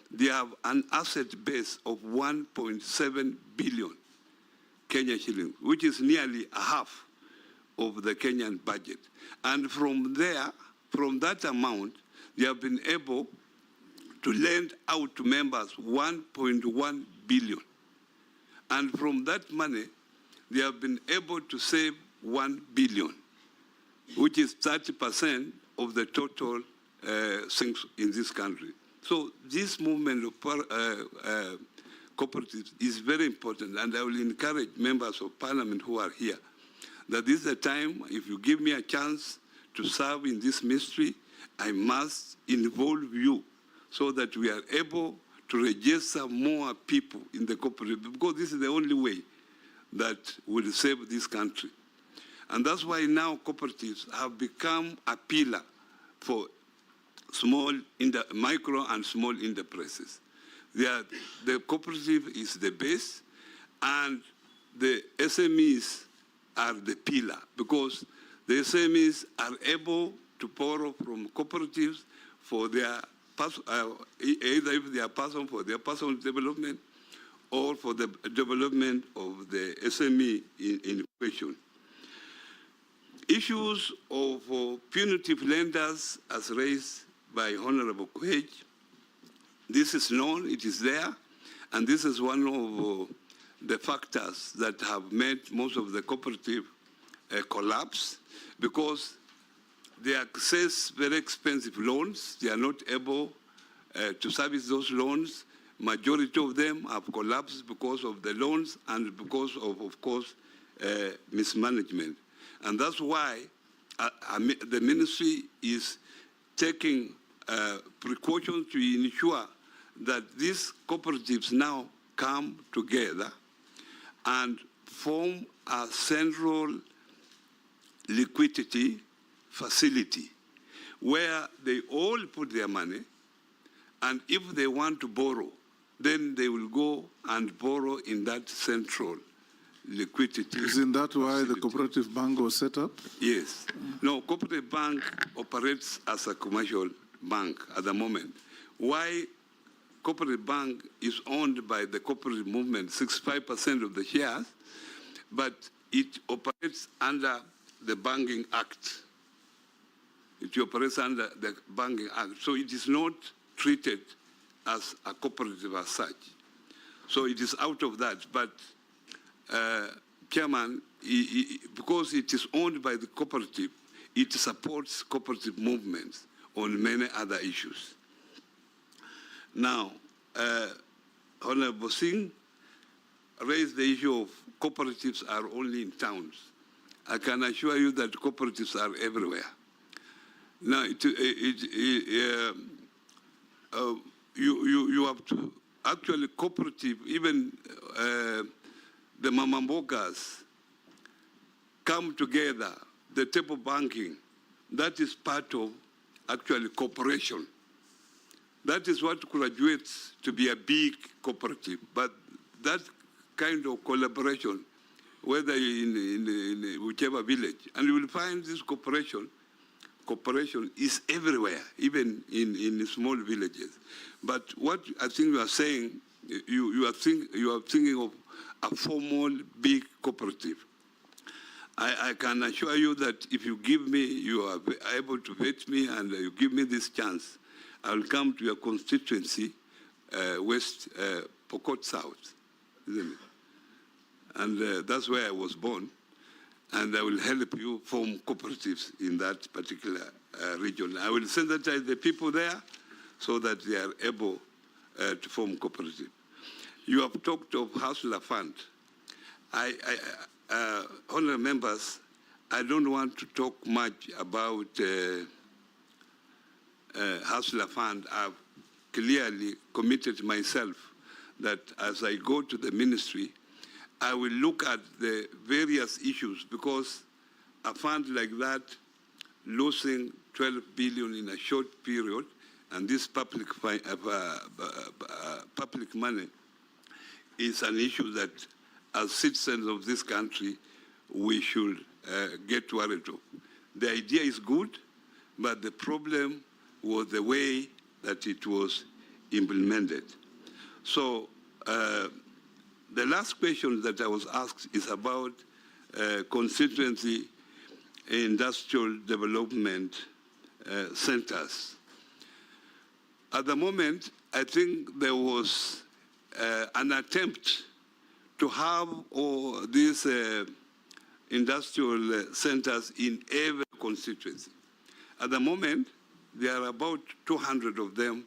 they have an asset base of 1.7 billion Kenya shillings, which is nearly a half of the Kenyan budget. And from there, from that amount, they have been able to lend out to members 1.1 billion. And from that money, they have been able to save 1 billion, which is 30% of the total things in this country. So this movement of cooperatives is very important, and I will encourage members of parliament who are here that this is a time, if you give me a chance to serve in this ministry, I must involve you so that we are able to register more people in the cooperative, because this is the only way that will save this country. And that's why now cooperatives have become a pillar for micro and small enterprises. The cooperative is the base, and the SMEs are the pillar, because the SMEs are able to borrow from cooperatives for their either if they are for their personal development or for the development of the SME in question. Issues of punitive lenders as raised by Honorable Koech, this is known, it is there, and this is one of the factors that have made most of the cooperative collapse, because they access very expensive loans. They are not able to service those loans. Majority of them have collapsed because of the loans and because of course, mismanagement. And that's why the ministry is taking precautions to ensure that these cooperatives now come together and form a central liquidity facility where they all put their money, and if they want to borrow, then they will go and borrow in that central liquidity. Isn't that why facility. the cooperative bank was set up? Yes. No, cooperative bank operates as a commercial bank at the moment. Why cooperative bank is owned by the cooperative movement, 65% of the shares, but it operates under the Banking Act. It operates under the Banking Act. So it is not treated as a cooperative as such. So it is out of that. But, Chairman, because it is owned by the cooperative, it supports cooperative movements on many other issues. Now, Honorable Singh raised the issue of cooperatives are only in towns. I can assure you that cooperatives are everywhere. Now, you have to actually cooperative, even the mamambokas come together, the table banking, that is part of actually cooperation. That is what graduates to be a big cooperative. But that kind of collaboration, whether in whichever village, and you will find this cooperation is everywhere, even in small villages. But what I think you are saying, you are thinking of a formal big cooperative. I can assure you that if you give me, you are able to vet me, and you give me this chance, I will come to your constituency, West Pokot South, isn't it? And that's where I was born. And I will help you form cooperatives in that particular region. I will sensitize the people there so that they are able to form cooperative. You have talked of Hustler Fund. Honourable members, I don't want to talk much about Hustler Fund. I've clearly committed myself that as I go to the ministry, I will look at the various issues, because a fund like that losing 12 billion in a short period, and this public money is an issue that as citizens of this country, we should get worried of. The idea is good, but the problem was the way that it was implemented. So, the last question that I was asked is about constituency industrial development centers. At the moment, I think there was an attempt to have all these industrial centers in every constituency. At the moment, there are about 200 of them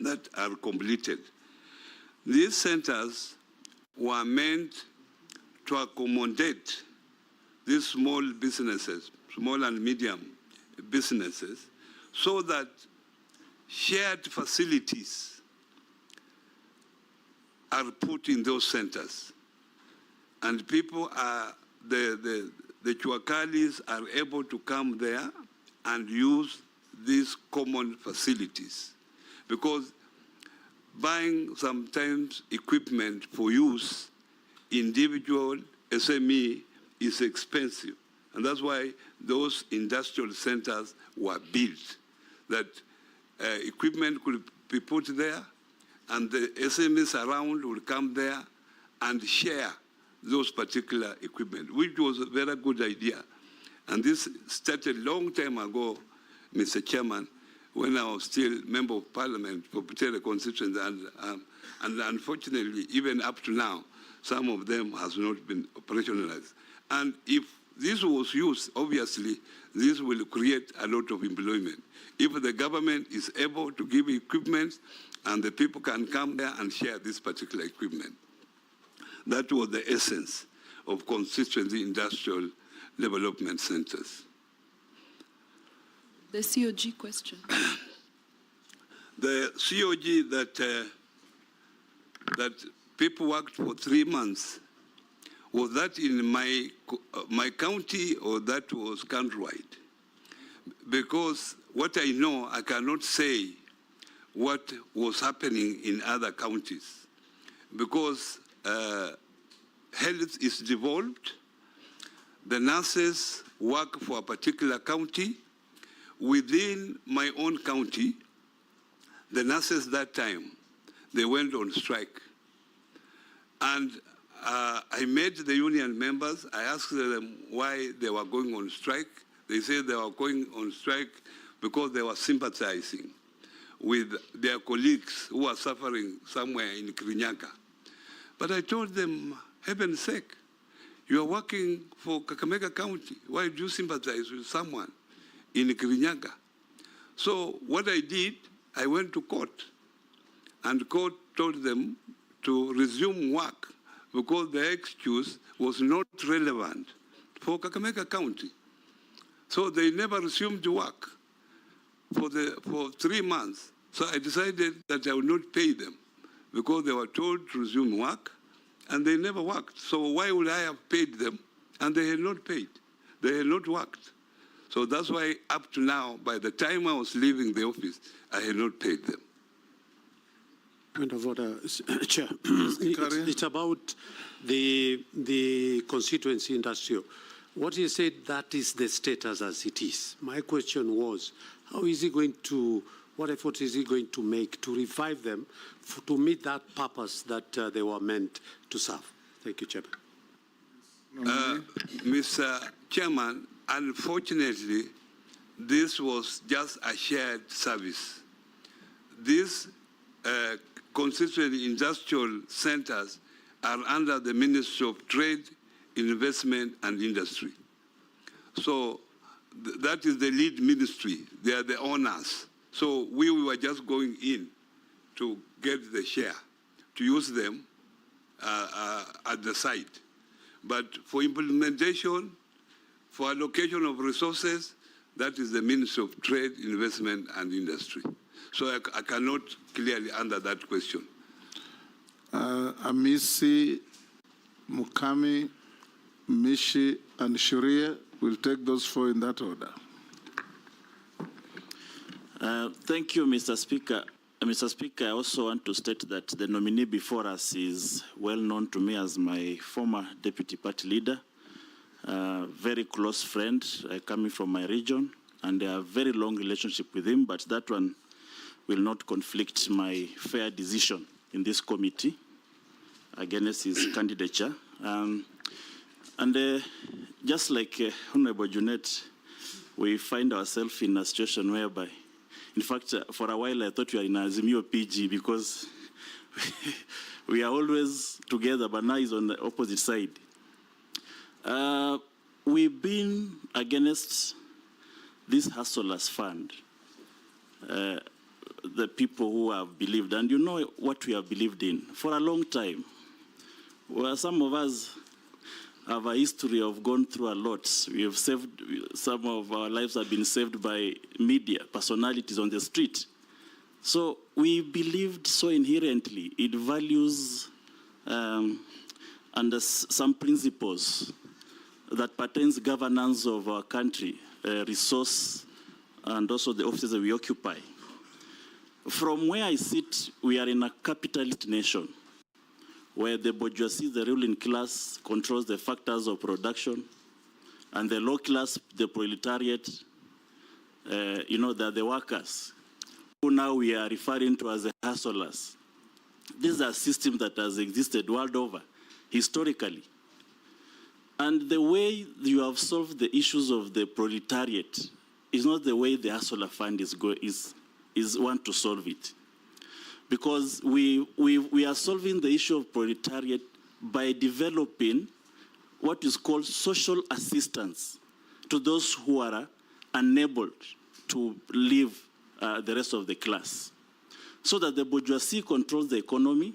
that are completed. These centers were meant to accommodate these small businesses, small and medium businesses, so that shared facilities are put in those centers. And people are, the Chuakalis are able to come there and use these common facilities. Because buying sometimes equipment for use, individual, SME, is expensive. And that's why those industrial centers were built, that equipment could be put there, and the SMEs around would come there and share those particular equipment, which was a very good idea. And this started a long time ago, Mr. Chairman, when I was still member of parliament for Butere constituency, and unfortunately, even up to now, some of them has not been operationalized. And if this was used, obviously, this will create a lot of employment. If the government is able to give equipment and the people can come there and share this particular equipment. That was the essence of constituency industrial development centers. The COG question. The COG that people worked for 3 months, was that in my county or that was countrywide? Because what I know, I cannot say what was happening in other counties. Because health is devolved, the nurses work for a particular county. Within my own county, the nurses that time, they went on strike. And I met the union members. I asked them why they were going on strike. They said they were going on strike because they were sympathizing with their colleagues who are suffering somewhere in Kirinyaga. But I told them, heaven's sake, you are working for Kakamega County. Why do you sympathize with someone in Kirinyaga? So what I did, I went to court, and court told them to resume work because the excuse was not relevant for Kakamega County. So they never resumed work for 3 months. So I decided that I would not pay them because they were told to resume work and they never worked. So why would I have paid them? And they had not paid. They had not worked. So that's why up to now, by the time I was leaving the office, I had not paid them. Point of order, Chair. It's about the constituency industrial. What you said, that is the status as it is. My question was, how is he going to, what effort is he going to make to revive them to meet that purpose that they were meant to serve? Thank you, Chairman. Mr. Chairman, unfortunately, this was just a shared service. These constituency industrial centers are under the Ministry of Trade, Investment and Industry. So that is the lead ministry. They are the owners. So we were just going in to get the share, to use them at the site. But for implementation, for allocation of resources, that is the Ministry of Trade, Investment and Industry. So I cannot clearly answer that question. Amisi, Mukami, Mishi, and Shuria, will take those 4 in that order. Thank you, Mr. Speaker. Mr. Speaker, I also want to state that the nominee before us is well known to me as my former deputy party leader, very close friend coming from my region, and a very long relationship with him, but that one will not conflict my fair decision in this committee against his candidature. Just like Honorable Junet, we find ourselves in a situation whereby, in fact, for a while I thought we were in Azimio PG because we are always together, but now he's on the opposite side. We've been against this hustlers fund the people who have believed, and you know what we have believed in for a long time. Well, some of us have a history of going through a lot. We have saved, some of our lives have been saved by media, personalities on the street. So we believed so inherently in values and some principles that pertains governance of our country, resource, and also the offices that we occupy. From where I sit, we are in a capitalist nation where the bourgeoisie, the ruling class, controls the factors of production, and the low class, the proletariat, you know, they're the workers, who now we are referring to as the hustlers. This is a system that has existed world over, historically. And the way you have solved the issues of the proletariat is not the way the hustler fund is want to solve it. Because we are solving the issue of proletariat by developing what is called social assistance to those who are unable to live the rest of the class. So that the bourgeoisie controls the economy,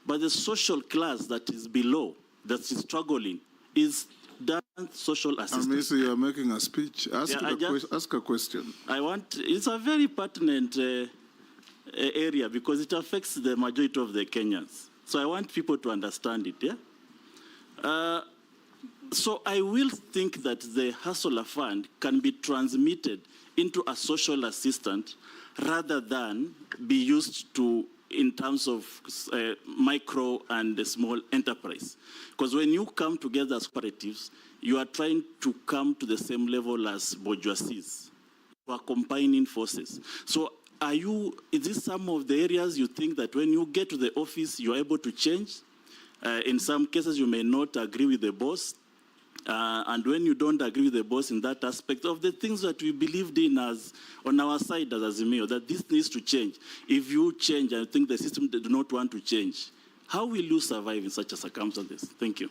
but the social class that is below, that is struggling, is done social assistance. You are making a speech. Ask a question. It's a very pertinent area because it affects the majority of the Kenyans. So I want people to understand it, yeah? So I will think that the hustler fund can be transmitted into a social assistant rather than be used to in terms of micro and small enterprise. Because when you come together as cooperatives, you are trying to come to the same level as bourgeoisies. You are combining forces. So is this some of the areas you think that when you get to the office, you're able to change? In some cases, you may not agree with the boss. And when you don't agree with the boss in that aspect of the things that we believed in as on our side as Azimio, that this needs to change. If you change, I think the system do not want to change. How will you survive in such a circumstances? Thank you.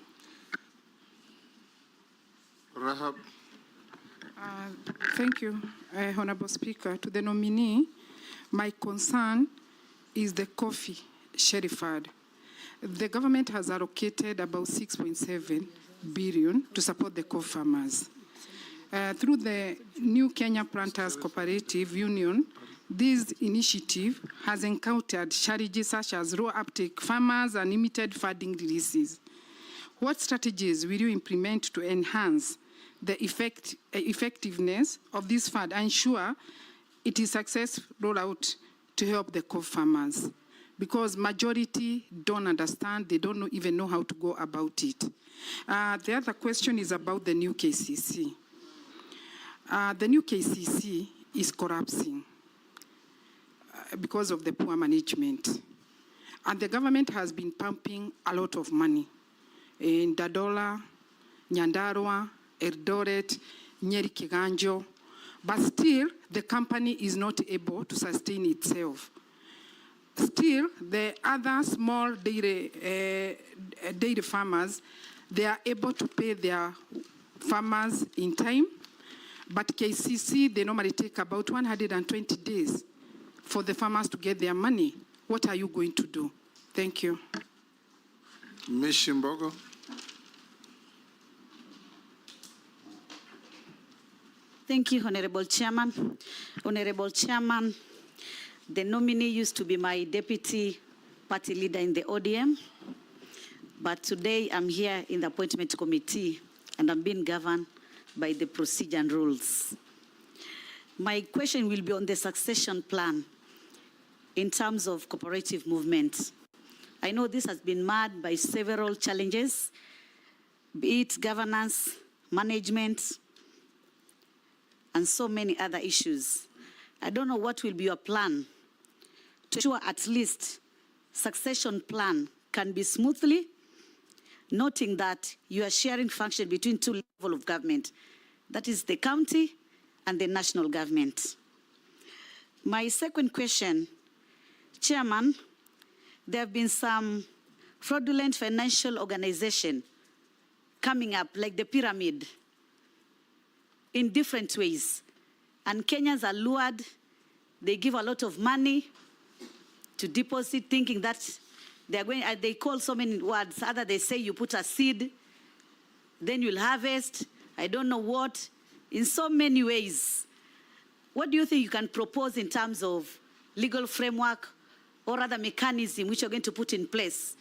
Rahab. Thank you, Honorable Speaker. To the nominee, my concern is the coffee sheriff fund. The government has allocated about 6.7 billion to support the coffee farmers. Through the new Kenya Planters Cooperative Union, this initiative has encountered challenges such as low uptake, farmers, and limited funding releases. What strategies will you implement to enhance the effectiveness of this fund and ensure it is successful rollout to help the coffee farmers? Because majority don't understand, they don't even know how to go about it. The other question is about the new KCC. The new KCC is collapsing because of the poor management. And the government has been pumping a lot of money in Dadola, Nyandarua, Eldoret, Nyeri Kiganjo, but still the company is not able to sustain itself. Still, the other small dairy farmers, they are able to pay their farmers in time, but KCC, they normally take about 120 days for the farmers to get their money. What are you going to do? Thank you. Ms. Shimbogo. Thank you, Honorable Chairman. Honorable Chairman, the nominee used to be my deputy party leader in the ODM, but today I'm here in the appointment committee and I'm being governed by the procedure and rules. My question will be on the succession plan in terms of cooperative movement. I know this has been marred by several challenges, be it governance, management, and so many other issues. I don't know what will be your plan to ensure at least succession plan can be smoothly, noting that you are sharing function between two levels of government, that is the county and the national government. My second question, Chairman, there have been some fraudulent financial organization coming up, like the pyramid, in different ways. And Kenyans are lured They give a lot of money to deposit, thinking that they're going, they call so many words. Either they say you put a seed, then you'll harvest, I don't know what, in so many ways. What do you think you can propose in terms of legal framework or other mechanism which you're going to put in place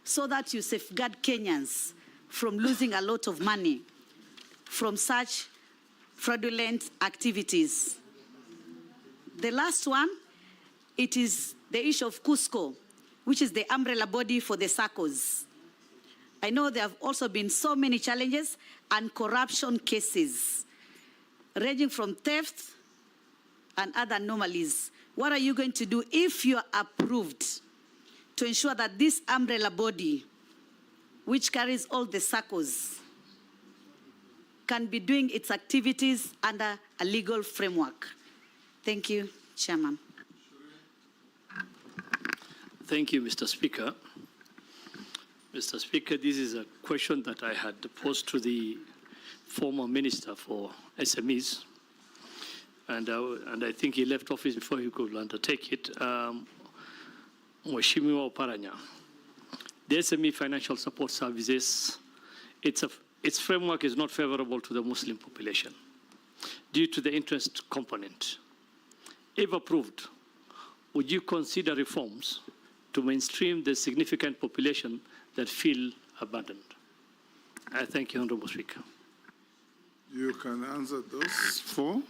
so that you safeguard Kenyans from losing a lot of money from such fraudulent activities? The last one, it is the issue of Cusco, which is the umbrella body for the SACCOs. I know there have also been so many challenges and corruption cases, ranging from theft and other anomalies. What are you going to do if you are approved to ensure that this umbrella body, which carries all the SACCOs, can be doing its activities under a legal framework? Thank you, Chairman. Thank you, Mr. Speaker. Mr. Speaker, this is a question that I had posed to the former Minister for SMEs, and I think he left office before he could undertake it. Mheshimiwa Oparanya, the SME Financial Support Services, its framework is not favorable to the Muslim population due to the interest component. If approved, would you consider reforms to mainstream the significant population that feel abandoned? I thank you, Honorable Speaker. You can answer those four.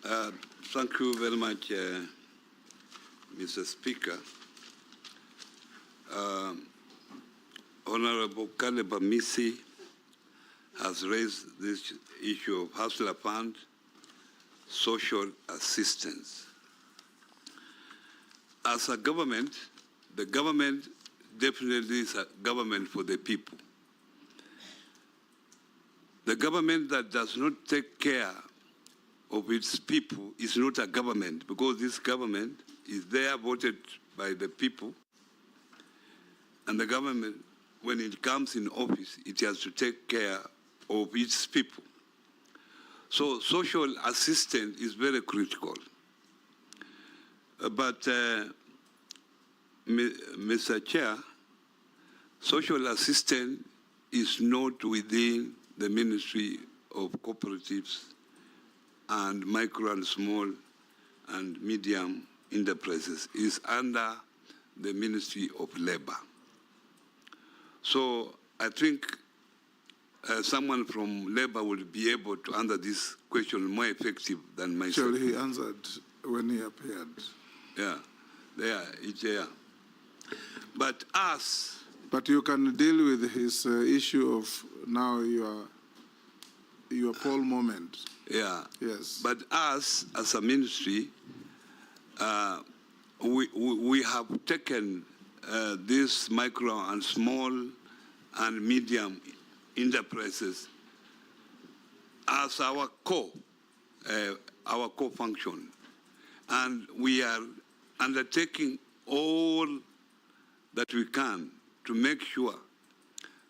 Thank you very much, Mr. Speaker. Honorable Kaleba Misi has raised this issue of Hustler Fund, social assistance. As a government, the government definitely is a government for the people. The government that does not take care of its people is not a government, because this government is there voted by the people, and the government, when it comes in office, it has to take care of its people. So social assistance is very critical. But Mr. Chair, social assistance is not within the Ministry of Cooperatives and Micro and Small and Medium Enterprises. It's under the Ministry of Labor. So I think someone from Labor will be able to answer this question more effective than myself. Actually, he answered when he appeared. Yeah, it's there. But us... But you can deal with his issue of now your poll moment. Yeah. Yes. But us, as a ministry, we have taken this micro and small and medium enterprises as our core function. And we are undertaking all that we can to make sure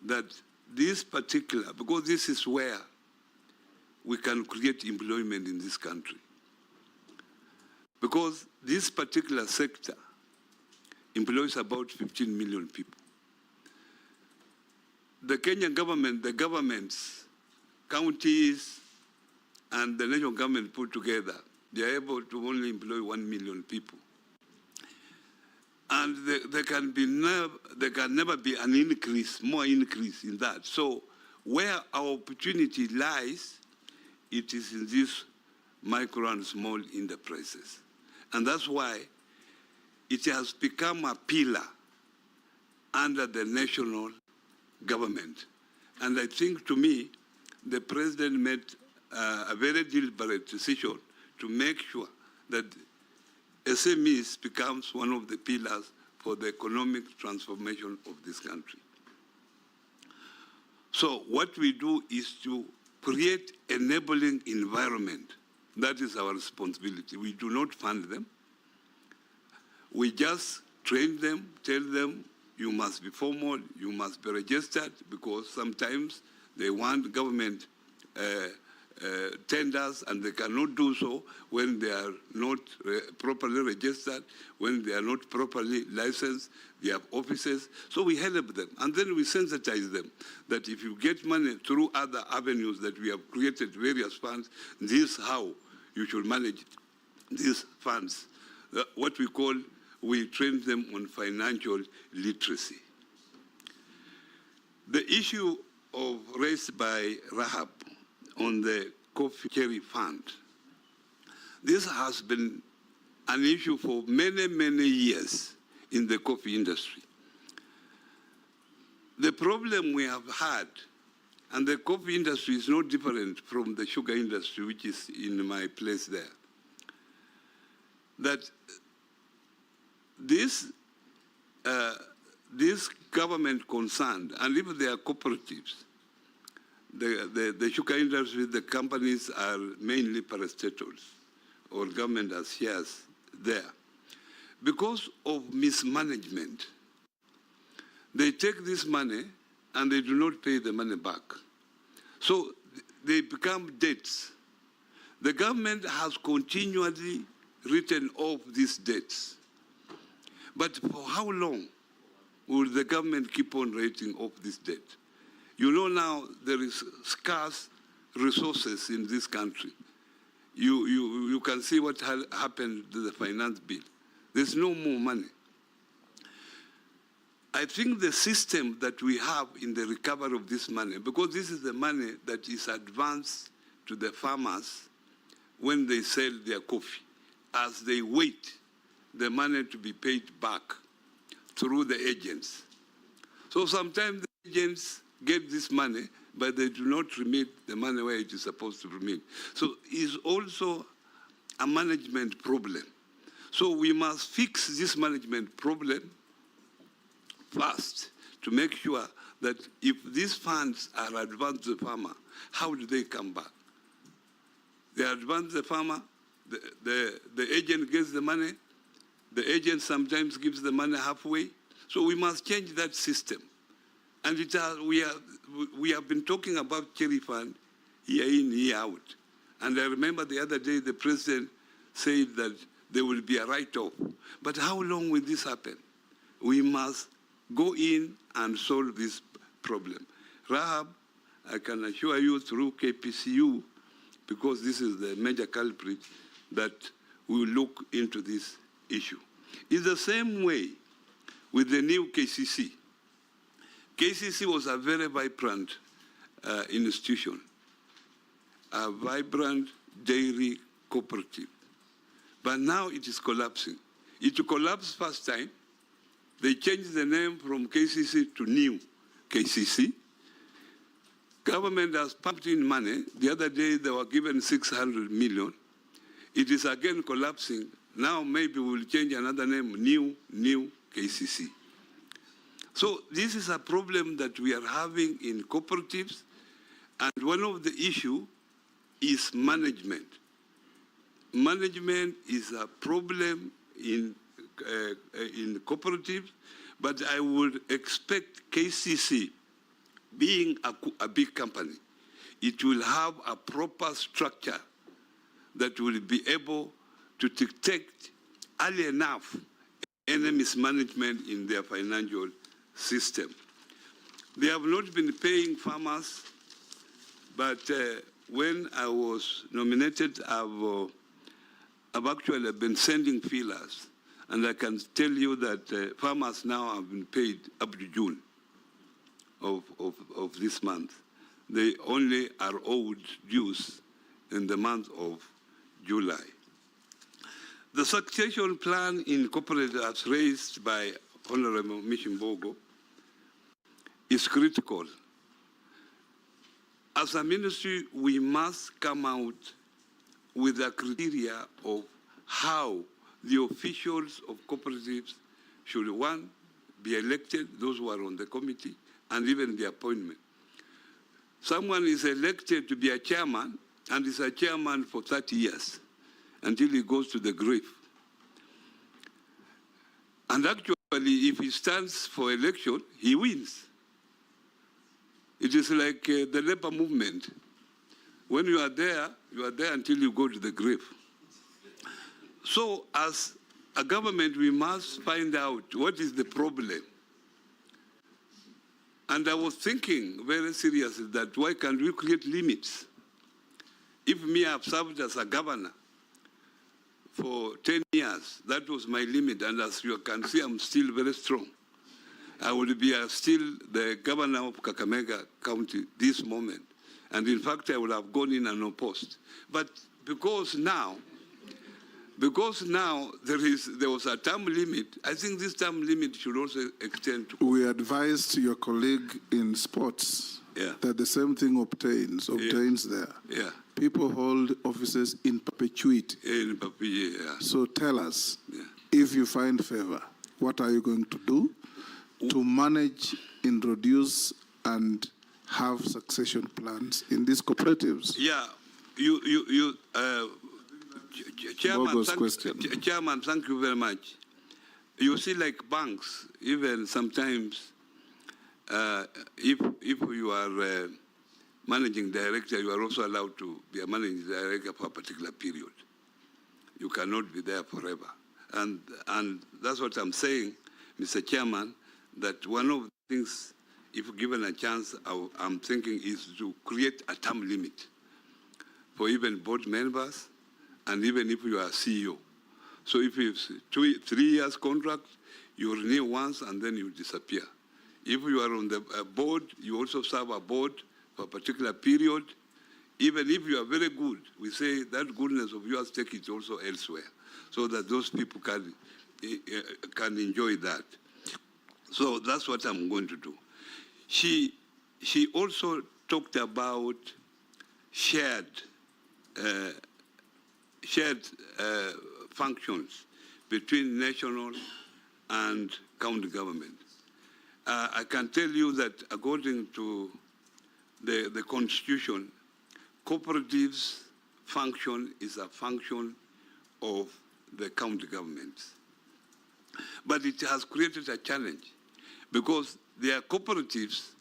that this particular, because this is where we can create employment in this country. Because this particular sector employs about 15 million people. The Kenyan government, the governments, counties, and the national government put together, they are able to only employ 1 million people. And there can never be an increase, more increase in that. So where our opportunity lies, it is in these micro and small enterprises. And that's why it has become a pillar under the national government. And I think, to me, the president made a very deliberate decision to make sure that SMEs becomes one of the pillars for the economic transformation of this country. So what we do is to create enabling environment. That is our responsibility. We do not fund them. We just train them, tell them, you must be formal, you must be registered, because sometimes they want government tenders, and they cannot do so when they are not properly registered, when they are not properly licensed, they have offices. So we help them, and then we sensitize them that if you get money through other avenues that we have created various funds, this is how you should manage these funds. What we train them on financial literacy. The issue raised by Rahab on the coffee cherry fund, this has been an issue for many, many years in the coffee industry. The problem we have had, and the coffee industry is no different from the sugar industry, which is in my place there, that this government concerned, and if they are cooperatives, the sugar industry, the companies are mainly parastatals, or government has shares there. Because of mismanagement, they take this money and they do not pay the money back. So they become debts. The government has continually written off these debts. But for how long will the government keep on writing off this debt? You know now there is scarce resources in this country. You can see what happened to the finance bill. There's no more money. I think the system that we have in the recovery of this money, because this is the money that is advanced to the farmers when they sell their coffee, as they wait the money to be paid back through the agents. So sometimes the agents get this money, but they do not remit the money where it is supposed to remit. So it's also a management problem. So we must fix this management problem first to make sure that if these funds are advanced to the farmer, how do they come back? They advance the farmer, the agent gets the money, the agent sometimes gives the money halfway. So we must change that system. And we have been talking about cherry fund year in, year out. And I remember the other day the president said that there will be a write-off. But how long will this happen? We must go in and solve this problem. Rahab, I can assure you through KPCU, because this is the major culprit, that we will look into this issue. It's the same way with the new KCC. KCC was a very vibrant institution, a vibrant dairy cooperative. But now it is collapsing. It collapsed first time. They changed the name from KCC to new KCC. Government has pumped in money. The other day they were given 600 million. It is again collapsing. Now maybe we'll change another name, new KCC. So this is a problem that we are having in cooperatives, and one of the issues is management. Management is a problem in cooperatives, but I would expect KCC, being a big company, it will have a proper structure that will be able to detect early enough any mismanagement in their financial system. They have not been paying farmers, but when I was nominated, I've actually been sending feelers, and I can tell you that farmers now have been paid up to June of this month. They only are owed dues in the month of July. The succession plan in cooperative as raised by Honorable Mishimbogo is critical. As a ministry, we must come out with a criteria of how the officials of cooperatives should, one, be elected, those who are on the committee, and even the appointment. Someone is elected to be a chairman, and is a chairman for 30 years, until he goes to the grave. And actually, if he stands for election, he wins. It is like the labor movement. When you are there until you go to the grave. So as a government, we must find out what is the problem. And I was thinking very seriously that why can't we create limits? If me, I've served as a governor for 10 years, that was my limit. And as you can see, I'm still very strong. I will be still the governor of Kakamega County this moment. And in fact, I would have gone in and opposed. But because now there was a term limit, I think this term limit should also extend to... We advised your colleague in sports that the same thing obtains there. Yeah. People hold offices in perpetuity. In perpetuity, yeah. So tell us, if you find favor, what are you going to do to manage, introduce, and have succession plans in these cooperatives? Yeah, Chairman, thank you very much. You see, like banks, even sometimes, if you are managing director, you are also allowed to be a managing director for a particular period. You cannot be there forever. And that's what I'm saying, Mr. Chairman, that one of the things, if given a chance, I'm thinking is to create a term limit for even board members, and even if you are CEO. So if it's 3 years contract, you renew once and then you disappear. If you are on the board, you also serve a board for a particular period. Even if you are very good, we say that goodness of yours, take it also elsewhere, so that those people can enjoy that. So that's what I'm going to do. She also talked about shared functions between national and county government. I can tell you that according to the Constitution, cooperatives function is a function of the county governments. But it has created a challenge because there are cooperatives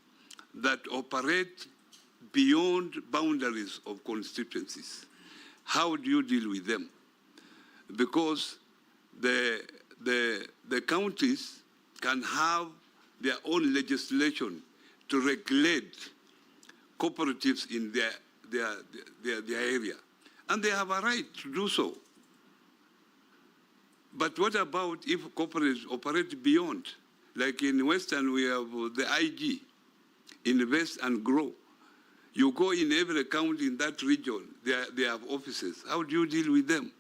that operate beyond boundaries of constituencies. How do you deal with them? Because the counties can have their own legislation to regulate cooperatives in their area. And they have a right to do so. But what about if cooperatives operate beyond? Like in Western, we have the IG, Invest and Grow. You go in every county in that region, they have offices. How do you deal with them?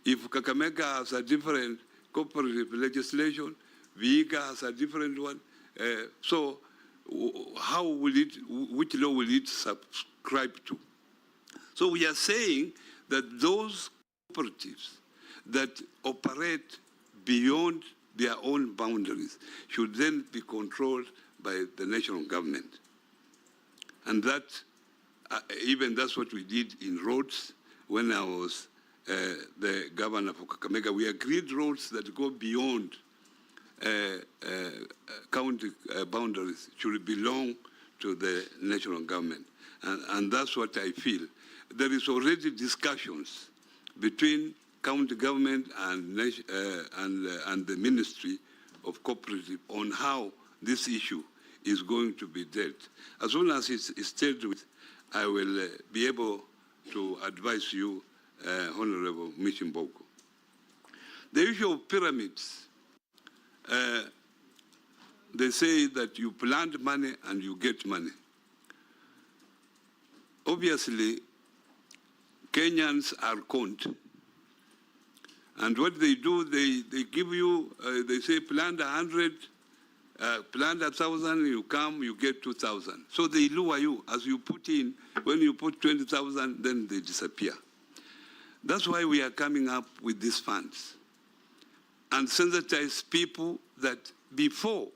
If Kakamega has a different cooperative legislation, Vihiga has a different one, so how will which law will it subscribe to? So we are saying that those cooperatives that operate beyond their own boundaries should then be controlled by the national government. And that, even that's what we did in roads when I was the governor for Kakamega. We agreed roads that go beyond county boundaries should belong to the national government. And that's what I feel. There is already discussions between county government and the Ministry of Cooperative on how this issue is going to be dealt. As soon as it's dealt with, I will be able to advise you, Honorable Michimboko. The issue of pyramids, they say that you plant money and you get money. Obviously, Kenyans are conned. And what they do, they give you, they say plant 100, plant 1,000, you come, you get 2,000. So they lure you. As you put in, when you put 20,000, then they disappear. That's why we are coming up with these funds. And sensitize people that before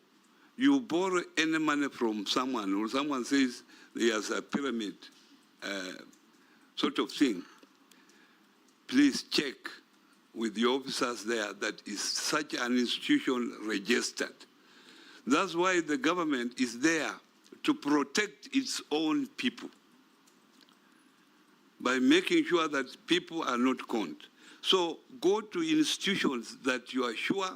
you borrow any money from someone, or someone says there's a pyramid sort of thing, please check with the officers there that is such an institution registered. That's why the government is there to protect its own people. by making sure that people are not conned. So go to institutions that you are sure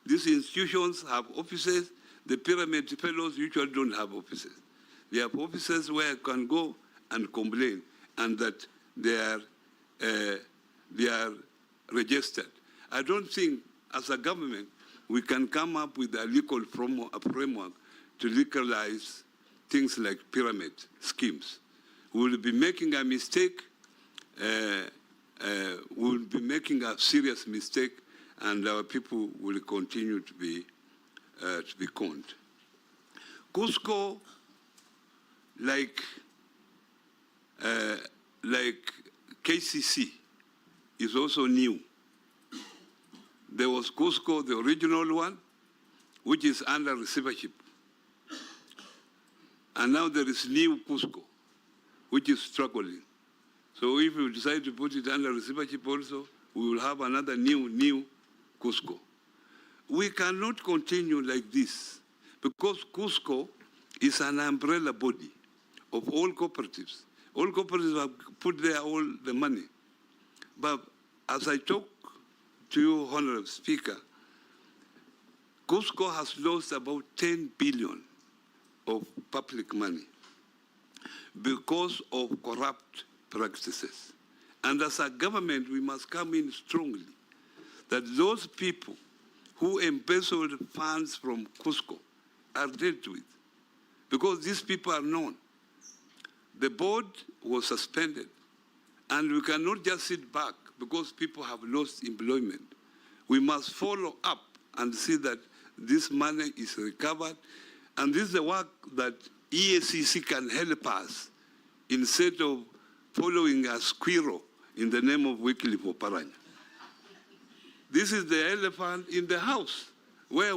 these institutions have offices. The pyramid fellows usually don't have offices. They have offices where you can go and complain, and that they are registered. I don't think, as a government, we can come up with a legal framework to legalize things like pyramid schemes. We will be making a mistake. We will be making a serious mistake, and our people will continue to be conned. Cusco, like KCC, is also new. There was Cusco, the original one, which is under receivership. And now there is new Cusco, which is struggling. So if we decide to put it under receivership also, we will have another new Cusco. We cannot continue like this, because Cusco is an umbrella body of all cooperatives. All cooperatives have put there all the money. But as I talk to you, Honorable Speaker, Cusco has lost about 10 billion of public money because of corrupt practices. And as a government, we must come in strongly that those people who embezzled funds from Cusco are dealt with, because these people are known. The board was suspended, and we cannot just sit back because people have lost employment. We must follow up and see that this money is recovered, and this is the work that EACC can help us instead of following a squirrel in the name of Wycliffe Oparanya. This is the elephant in the house, where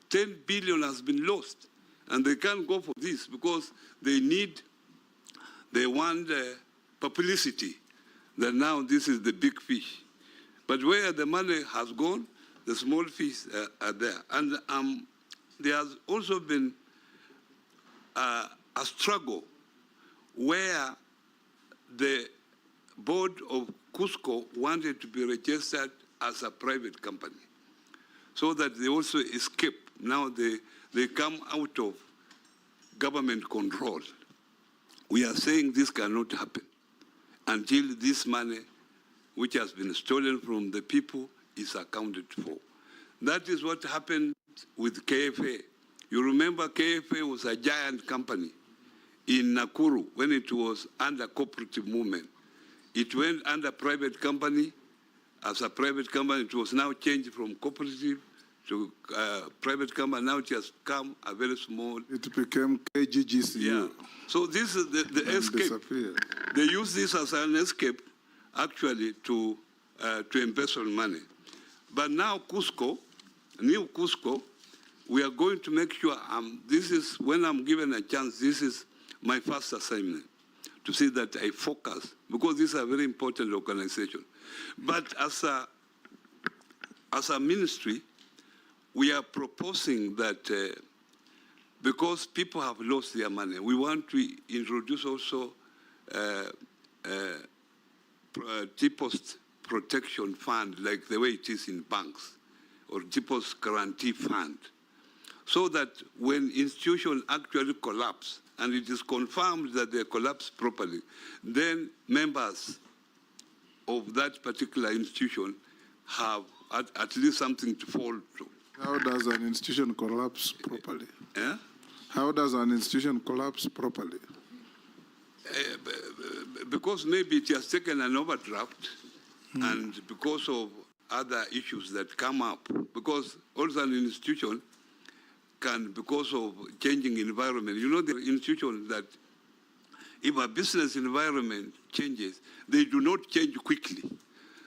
10 billion has been lost, and they can't go for this because they want publicity, that now this is the big fish. But where the money has gone, the small fish are there. And there has also been a struggle where the board of Cusco wanted to be registered as a private company, so that they also escape. Now they come out of government control. We are saying this cannot happen until this money, which has been stolen from the people, is accounted for. That is what happened with KFA. You remember KFA was a giant company in Nakuru when it was under cooperative movement. It went under private company. As a private company, it was now changed from cooperative to private company. Now it has become a very small. It became KGGCU. Yeah. So this is the escape. They use this as an escape, actually, to embezzle money. But now Cusco, new Cusco, we are going to make sure, this is, when I'm given a chance, this is my first assignment, to see that I focus, because this is a very important organization. But as a ministry, we are proposing that because people have lost their money, we want to introduce also deposit protection fund, like the way it is in banks, or deposit guarantee fund, so that when institutions actually collapse, and it is confirmed that they collapse properly, then members of that particular institution have at least something to fall to. How does an institution collapse properly? Yeah? How does an institution collapse properly? Because maybe it has taken an overdraft, and because of other issues that come up, because also an institution can, because of changing environment, you know, the institution that if a business environment changes, they do not change quickly.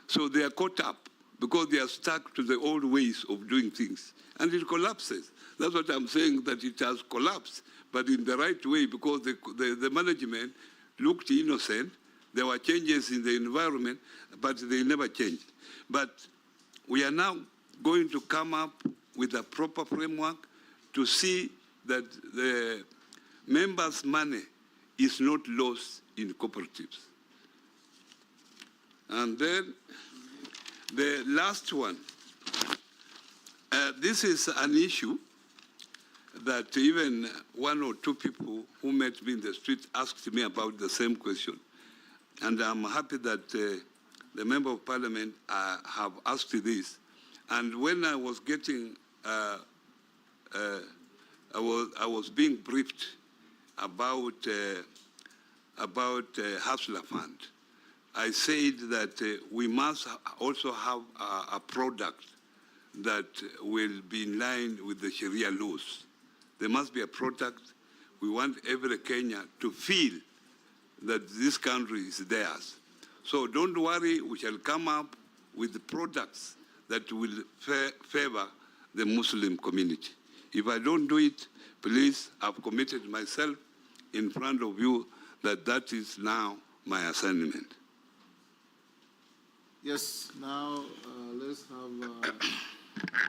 So they are caught up because they are stuck to the old ways of doing things, and it collapses. That's what I'm saying, that it has collapsed, but in the right way, because the management looked innocent. There were changes in the environment, but they never changed. But we are now going to come up with a proper framework to see that the members' money is not lost in cooperatives. And then the last one, this is an issue that even one or two people who met me in the street asked me about the same question. And I'm happy that the Member of Parliament have asked this. And when I was getting, I was being briefed about Hustler Fund, I said that we must also have a product that will be in line with the Sharia laws. There must be a product. We want every Kenyan to feel that this country is theirs. So don't worry, we shall come up with the products that will favor the Muslim community. If I don't do it, please, I've committed myself in front of you that that is now my assignment. Yes, now let's have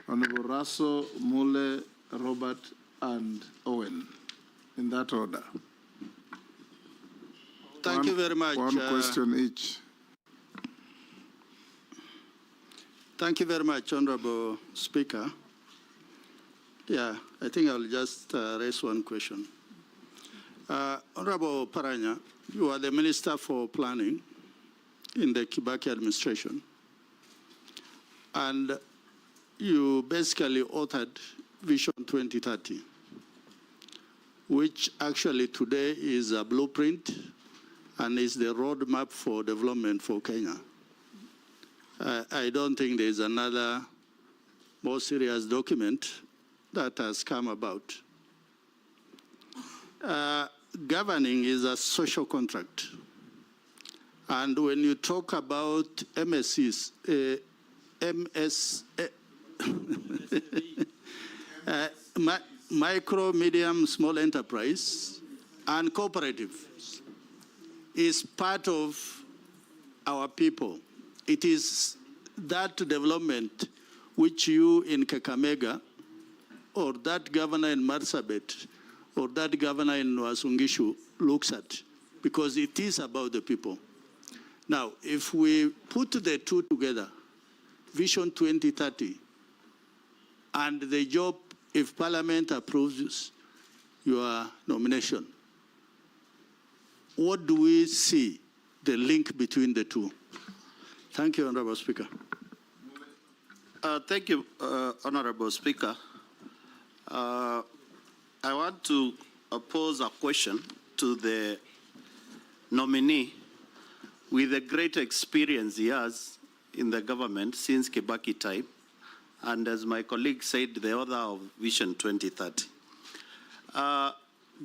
Honorable Raso, Mule, Robert, and Owen, in that order. Thank you very much. One question each. Thank you very much, Honorable Speaker. Yeah, I think I'll just raise one question. Honorable Oparanya, you are the Minister for Planning in the Kibaki administration, and you basically authored Vision 2030, which actually today is a blueprint and is the roadmap for development for Kenya. I don't think there's another more serious document that has come about. Governing is a social contract. And when you talk about MSCs, micro, medium, small enterprise, and cooperative is part of our people. It is that development which you in Kakamega, or that governor in Marsabit, or that governor in Wasungishu looks at, because it is about the people. Now, if we put the two together, Vision 2030, and the job, if Parliament approves your nomination, what do we see the link between the two? Thank you, Honorable Speaker. Thank you, Honorable Speaker. I want to pose a question to the nominee with the great experience he has in the government since Kibaki time, and as my colleague said, the author of Vision 2030.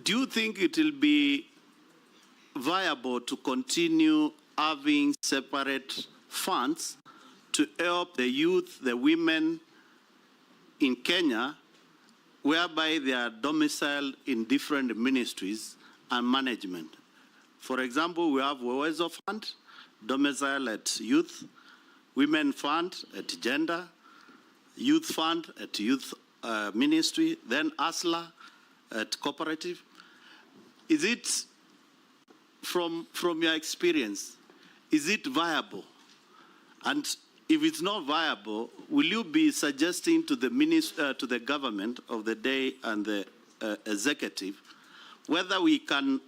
Do you think it will be viable to continue having separate funds to help the youth, the women in Kenya, whereby they are domiciled in different ministries and management? For example, we have Wewezo Fund, domicile at youth, Women Fund at gender, Youth Fund at youth ministry, then ASLA at cooperative. Is it, from your experience, is it viable? And if it's not viable, will you be suggesting to the to the government of the day and the executive whether we can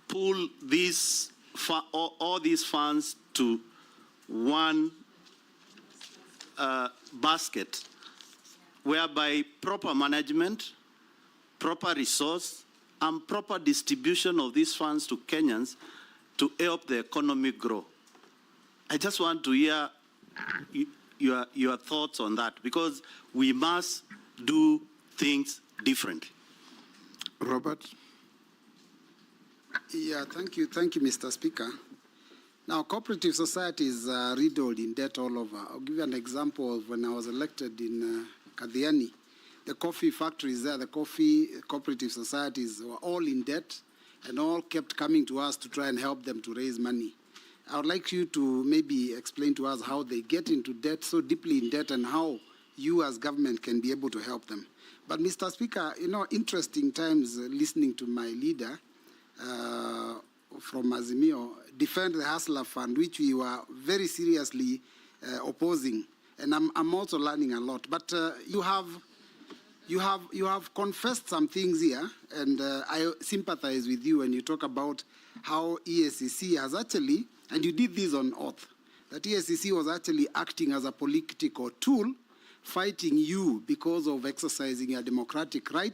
pull these all these funds to one basket, whereby proper management, proper resource, and proper distribution of these funds to Kenyans to help the economy grow? I just want to hear your thoughts on that, because we must do things differently. Robert? Yeah, thank you, Mr. Speaker. Now, cooperative societies are riddled in debt all over. I'll give you an example of when I was elected in Kadhiani. The coffee factories there, the coffee cooperative societies were all in debt and all kept coming to us to try and help them to raise money. I would like you to maybe explain to us how they get into debt, so deeply in debt, and how you as government can be able to help them. But Mr. Speaker, you know, interesting times listening to my leader. from Azimio defend the Hustler Fund, which we were very seriously opposing. And I'm also learning a lot. But you have confessed some things here, and I sympathize with you when you talk about how EACC has actually, and you did this on oath, that EACC was actually acting as a political tool, fighting you because of exercising your democratic right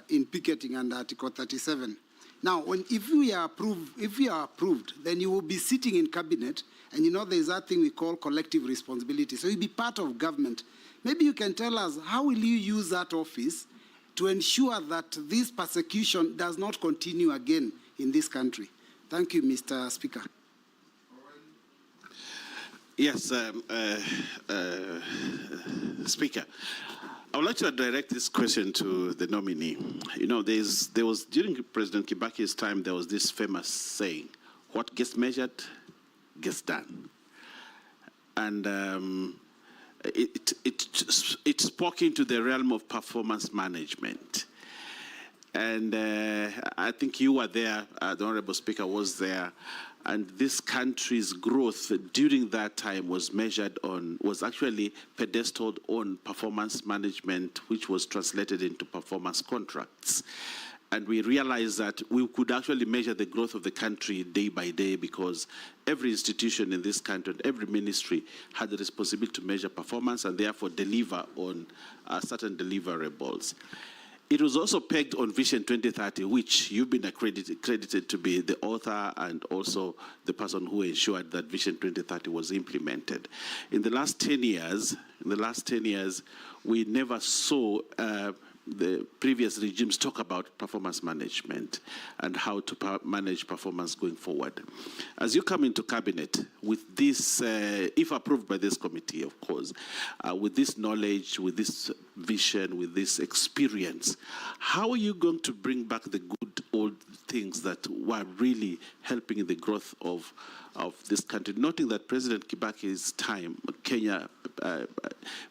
in picketing under Article 37. Now, if we are approved, then you will be sitting in cabinet, and you know there's that thing we call collective responsibility. So you'll be part of government. Maybe you can tell us, how will you use that office to ensure that this persecution does not continue again in this country? Thank you, Mr. Speaker. Yes, Speaker. I would like to direct this question to the nominee. You know, there was during President Kibaki's time, there was this famous saying, what gets measured gets done. And it spoke into the realm of performance management. And I think you were there, the Honorable Speaker was there, and this country's growth during that time was measured on, was actually pedestaled on performance management, which was translated into performance contracts. And we realized that we could actually measure the growth of the country day by day, because every institution in this country and every ministry had the responsibility to measure performance and therefore deliver on certain deliverables. It was also pegged on Vision 2030, which you've been credited to be the author and also the person who ensured that Vision 2030 was implemented. In the last 10 years, we never saw the previous regimes talk about performance management and how to manage performance going forward. As you come into cabinet with this, if approved by this committee, of course, with this knowledge, with this vision, with this experience, how are you going to bring back the good old things that were really helping in the growth of this country? Noting that President Kibaki's time, Kenya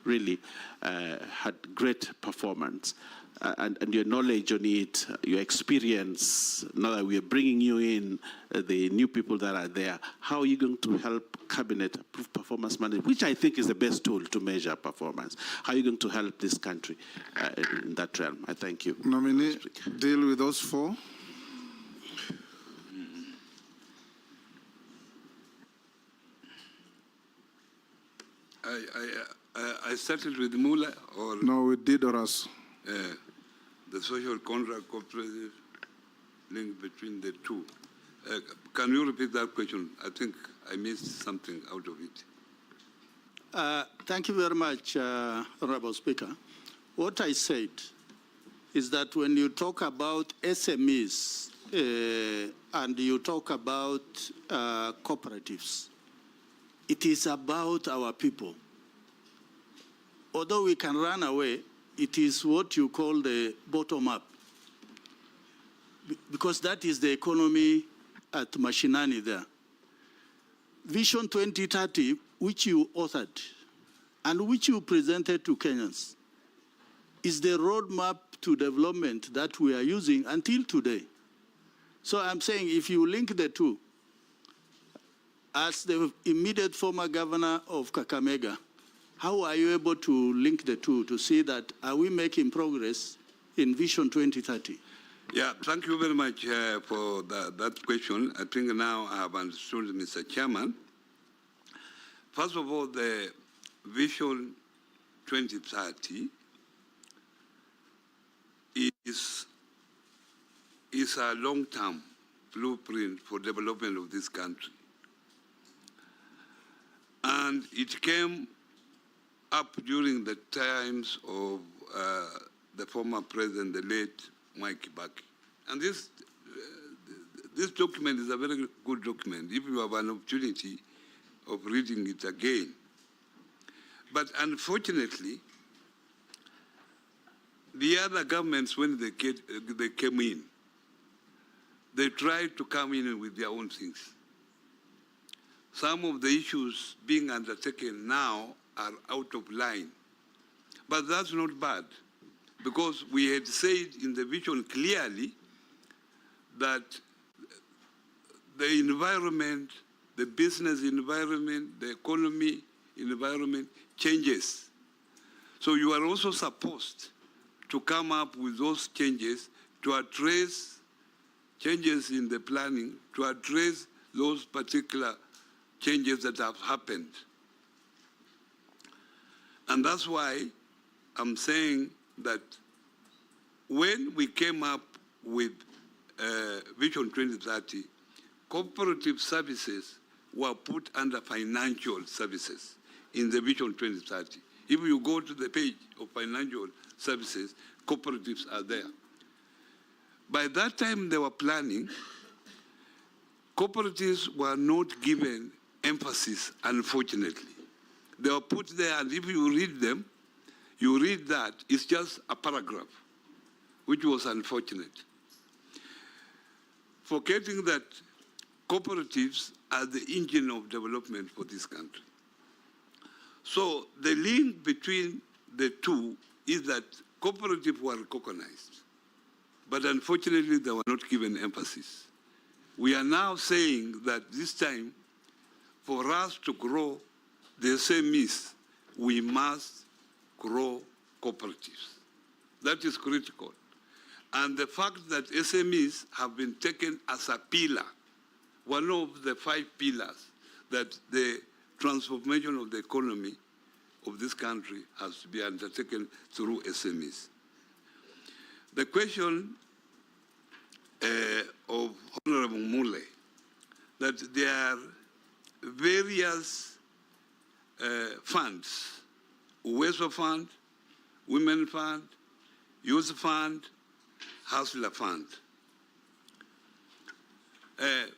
really had great performance. And your knowledge on it, your experience, now that we are bringing you in, the new people that are there, how are you going to help Cabinet approve performance management, which I think is the best tool to measure performance? How are you going to help this country in that realm? I thank you. Nominee, deal with those four. I started with Mula, or no, we did Oras. The social contract cooperative link between the two. Can you repeat that question? I think I missed something out of it. Thank you very much, Honorable Speaker. What I said is that when you talk about SMEs and you talk about cooperatives, it is about our people. Although we can run away, it is what you call the bottom-up, because that is the economy at Mashinani there. Vision 2030, which you authored and which you presented to Kenyans, is the roadmap to development that we are using until today. So I'm saying if you link the two, as the immediate former governor of Kakamega, how are you able to link the two to see that are we making progress in Vision 2030? Yeah, thank you very much for that question. I think now I have understood, Mr. Chairman. First of all, the Vision 2030 is a long-term blueprint for development of this country. And it came up during the times of the former president, the late Mike Kibaki. And this document is a very good document, if you have an opportunity of reading it again. But unfortunately, the other governments, when they came in, they tried to come in with their own things. Some of the issues being undertaken now are out of line. But that's not bad, because we had said in the vision clearly that the environment, the business environment, the economy environment changes. So you are also supposed to come up with those changes to address changes in the planning, to address those particular changes that have happened. And that's why I'm saying that when we came up with Vision 2030, cooperative services were put under financial services in the Vision 2030. If you go to the page of financial services, cooperatives are there. By that time they were planning, cooperatives were not given emphasis, unfortunately. They were put there, and if you read them, you read that it's just a paragraph, which was unfortunate. Forgetting that cooperatives are the engine of development for this country. So the link between the two is that cooperatives were recognized, but unfortunately they were not given emphasis. We are now saying that this time, for us to grow the SMEs, we must grow cooperatives. That is critical. And the fact that SMEs have been taken as a pillar, one of the 5 pillars that the transformation of the economy of this country has to be undertaken through SMEs. The question of Honorable Mule, that there are various funds, Uwezo Fund, Women Fund, Youth Fund, Hustler Fund.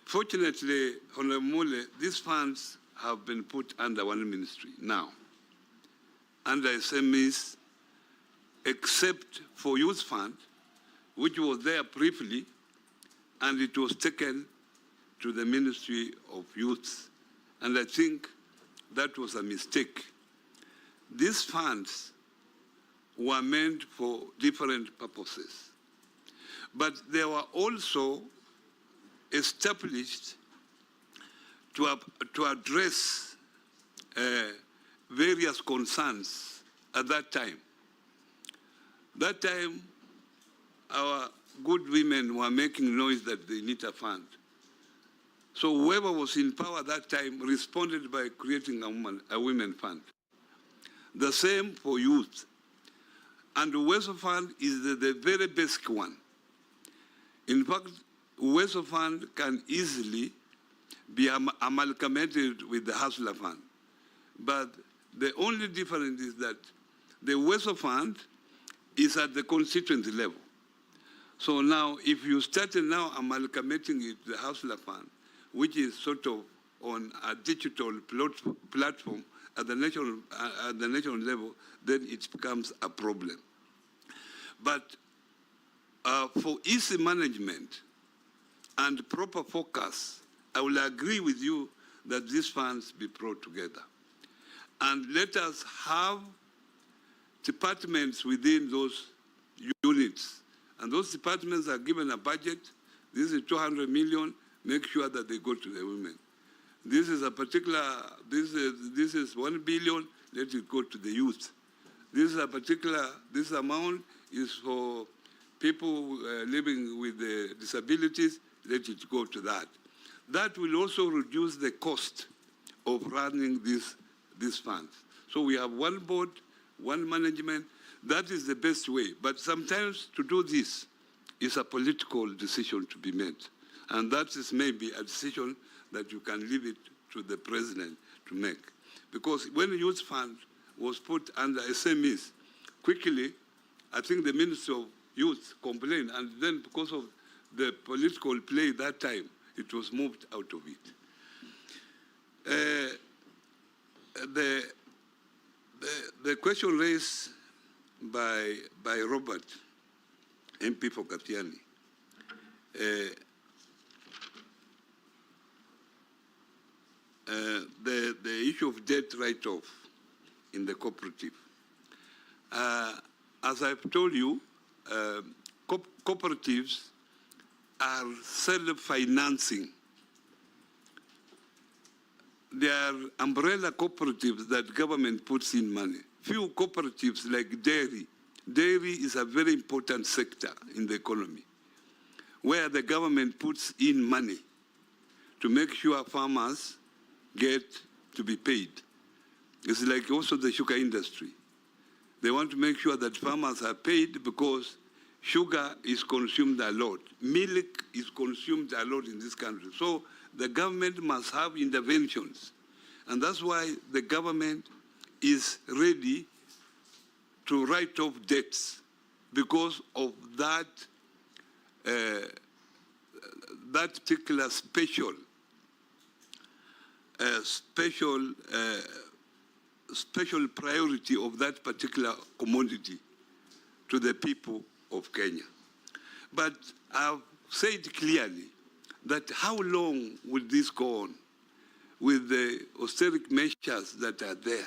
Fortunately, Honorable Mule, these funds have been put under one ministry now, under SMEs, except for Youth Fund, which was there briefly, and it was taken to the Ministry of Youth. And I think that was a mistake. These funds were meant for different purposes, but they were also established to address various concerns at that time. That time, our good women were making noise that they need a fund. So whoever was in power at that time responded by creating a women fund. The same for youth. And the Uwezo Fund is the very basic one. In fact, Uwezo Fund can easily be amalgamated with the Hustler Fund. But the only difference is that the Uwezo Fund is at the constituency level. So now, if you started now amalgamating it to the Hustler Fund, which is sort of on a digital platform at the national level, then it becomes a problem. But for easy management and proper focus, I will agree with you that these funds be brought together. And let us have departments within those units. And those departments are given a budget. This is 200 million. Make sure that they go to the women. This is a particular, this is 1 billion. Let it go to the youth. This is a particular, this amount is for people living with disabilities. Let it go to that. That will also reduce the cost of running these funds. So we have one board, one management. That is the best way. But sometimes to do this is a political decision to be made. And that is maybe a decision that you can leave it to the president to make. Because when the youth fund was put under SMEs, quickly, I think the Minister of Youth complained, and then because of the political play that time, it was moved out of it. The question raised by Robert, MP for Katiani, the issue of debt write-off in the cooperative. As I've told you, cooperatives are self-financing there are umbrella cooperatives that government puts in money. Few cooperatives like dairy. Dairy is a very important sector in the economy, where the government puts in money to make sure farmers get to be paid. It's like also the sugar industry. They want to make sure that farmers are paid because sugar is consumed a lot. Milk is consumed a lot in this country. So the government must have interventions. And that's why the government is ready to write off debts because of that, that particular special priority of that particular commodity to the people of Kenya. But I've said clearly that how long will this go on with the austerity measures that are there?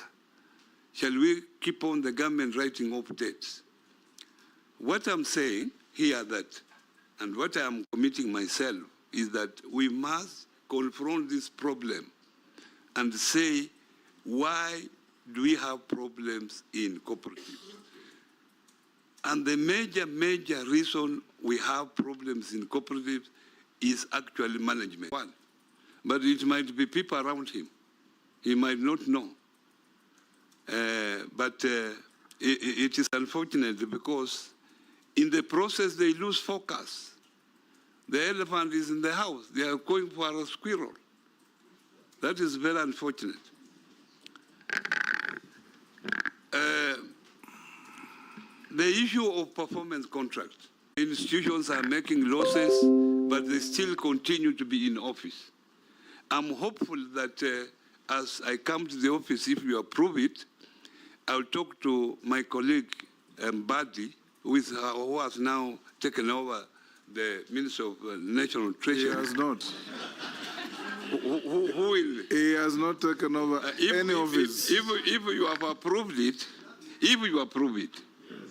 Shall we keep on the government writing off debts? What I'm saying here that, and what I'm committing myself, is that we must confront this problem and say, why do we have problems in cooperatives? And the major reason we have problems in cooperatives is actually management. One, but it might be people around him. He might not know. But it is unfortunate because in the process they lose focus. The elephant is in the house. They are going for a squirrel. That is very unfortunate. The issue of performance contracts. Institutions are making losses, but they still continue to be in office. I'm hopeful that as I come to the office, if you approve it, I'll talk to my colleague, Mbadi, who has now taken over the Minister of National Treasury. He has not. Who will? He has not taken over any office. If you have approved it, if you approve it,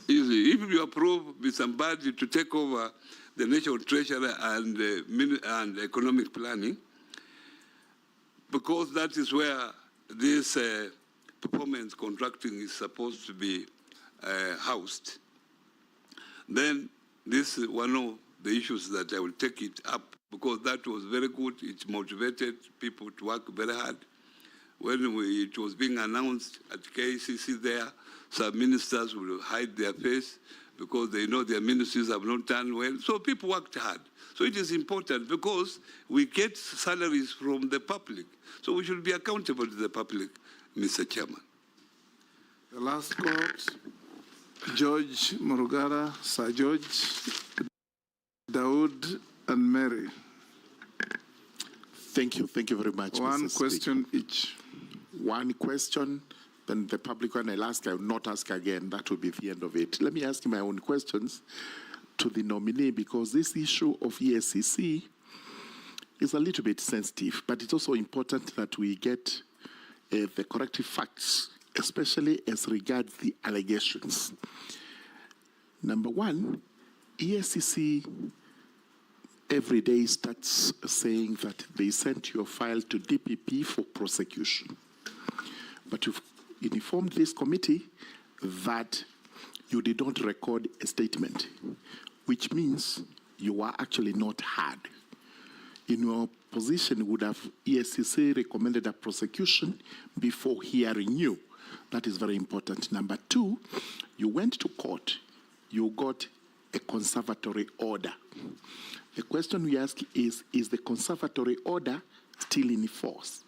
if you approve with somebody to take over the National Treasury and economic planning, because that is where this performance contracting is supposed to be housed, then this is one of the issues that I will take it up, because that was very good. It motivated people to work very hard. When it was being announced at KCC there, some ministers will hide their face because they know their ministries have not done well. So people worked hard. So it is important because we get salaries from the public. So we should be accountable to the public, Mr. Chairman. The last quote, George Murugara, Sir George, Dawood, and Mary. Thank you very much. One Mr. question Speaker. each. One question, then the public one I'll ask, I will not ask again. That will be the end of it. Let me ask my own questions to the nominee, because this issue of ESCC is a little bit sensitive, but it's also important that we get the corrective facts, especially as regards the allegations. Number one, ESCC every day starts saying that they sent your file to DPP for prosecution. But you've informed this committee that you did not record a statement, which means you are actually not heard. In your position, would have ESCC recommended a prosecution before hearing you? That is very important. Number two, you went to court. You got a conservatory order. The question we ask is the conservatory order still in force?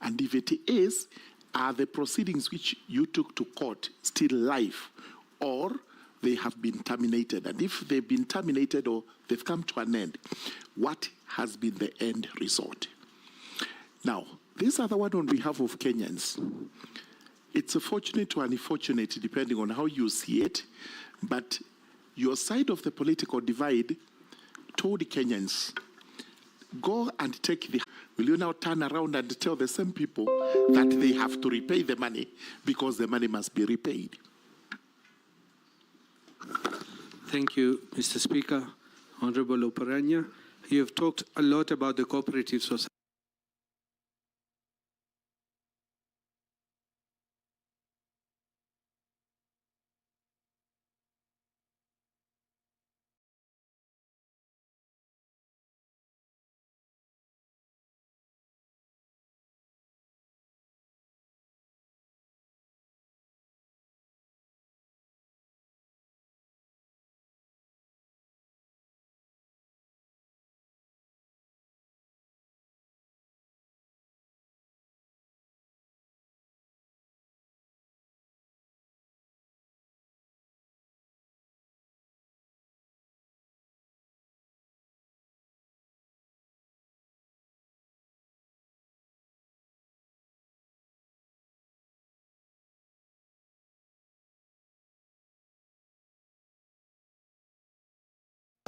And if it is, are the proceedings which you took to court still live, or they have been terminated? And if they've been terminated or they've come to an end, what has been the end result? Now, this other one on behalf of Kenyans. It's a fortunate or unfortunate, depending on how you see it, but your side of the political divide told Kenyans, go and take the... Will you now turn around and tell the same people that they have to repay the money because the money must be repaid? Thank you, Mr. Speaker. Honorable Oparanya, you have talked a lot about the cooperative society.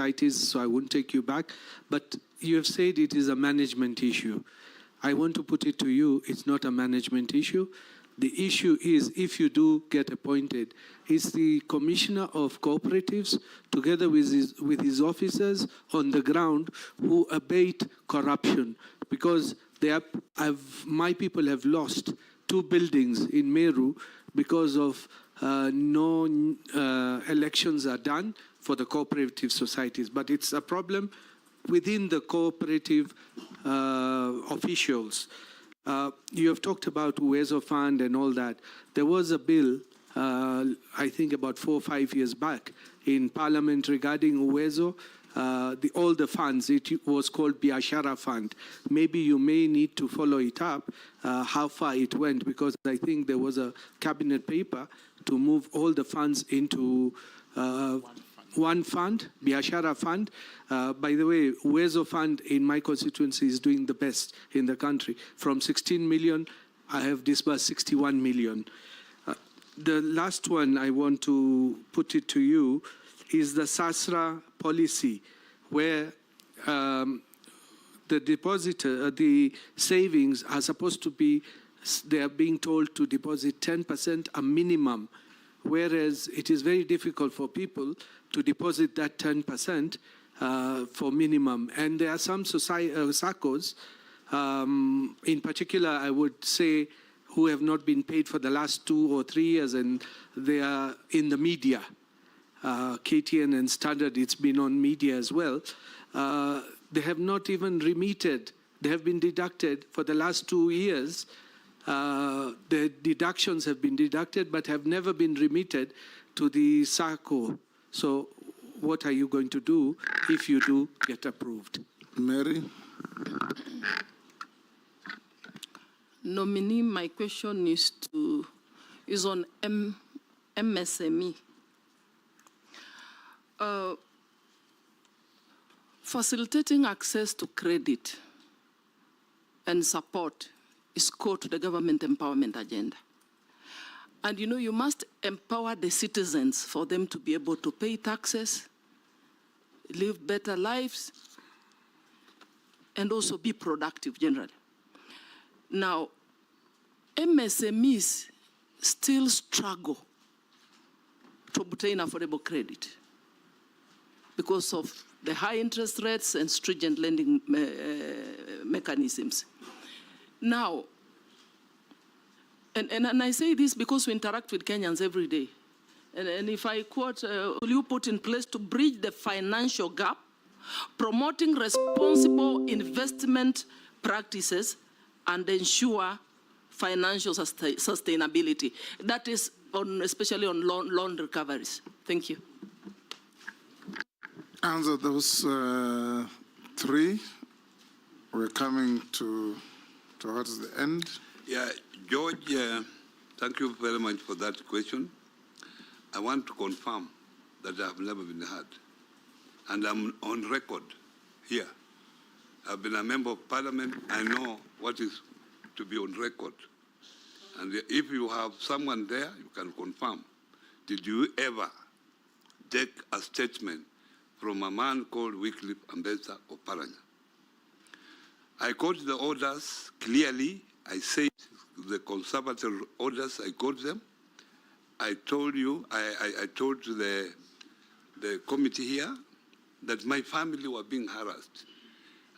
societies, so I won't take you back. But you have said it is a management issue. I want to put it to you, it's not a management issue. The issue is, if you do get appointed, is the commissioner of cooperatives, together with his officers on the ground, who abate corruption. Because my people have lost 2 buildings in Meru because of no elections are done for the cooperative societies. But it's a problem within the cooperative officials. You have talked about Uwezo Fund and all that. There was a bill, I think about 4 or 5 years back, in Parliament regarding Uwezo, all the funds. It was called Biashara Fund. Maybe you may need to follow it up, how far it went, because I think there was a cabinet paper to move all the funds into one fund, Biashara Fund. By the way, Uwezo Fund in my constituency is doing the best in the country. From 16 million, I have disbursed 61 million. The last one I want to put it to you is the SASRA policy, where the savings are supposed to be, they are being told to deposit 10% a minimum, whereas it is very difficult for people to deposit that 10% for minimum. And there are some SACCOs, in particular, I would say, who have not been paid for the last 2 or 3 years, and they are in the media. KTN and Standard, it's been on media as well. They have not even remitted. They have been deducted for the last 2 years. The deductions have been deducted, but have never been remitted to the SACCO. So what are you going to do if you do get approved? Mary? Nominee, my question is on MSME. Facilitating access to credit and support is core to the government empowerment agenda. And you know, you must empower the citizens for them to be able to pay taxes, live better lives, and also be productive generally. Now, MSMEs still struggle to obtain affordable credit because of the high interest rates and stringent lending mechanisms. Now, and I say this because we interact with Kenyans every day. And if I quote, will you put in place to bridge the financial gap, promoting responsible investment practices and ensure financial sustainability? That is especially on loan recoveries. Thank you. Answer those 3. We're coming towards the end. Yeah, George, thank you very much for that question. I want to confirm that I have never been heard. And I'm on record here. I've been a member of parliament. I know what is to be on record. And if you have someone there, you can confirm. Did you ever take a statement from a man called Wycliffe Ambassador Oparanya? I quote the orders clearly. I said the conservative orders, I quote them. I told you, I told the committee here that my family were being harassed.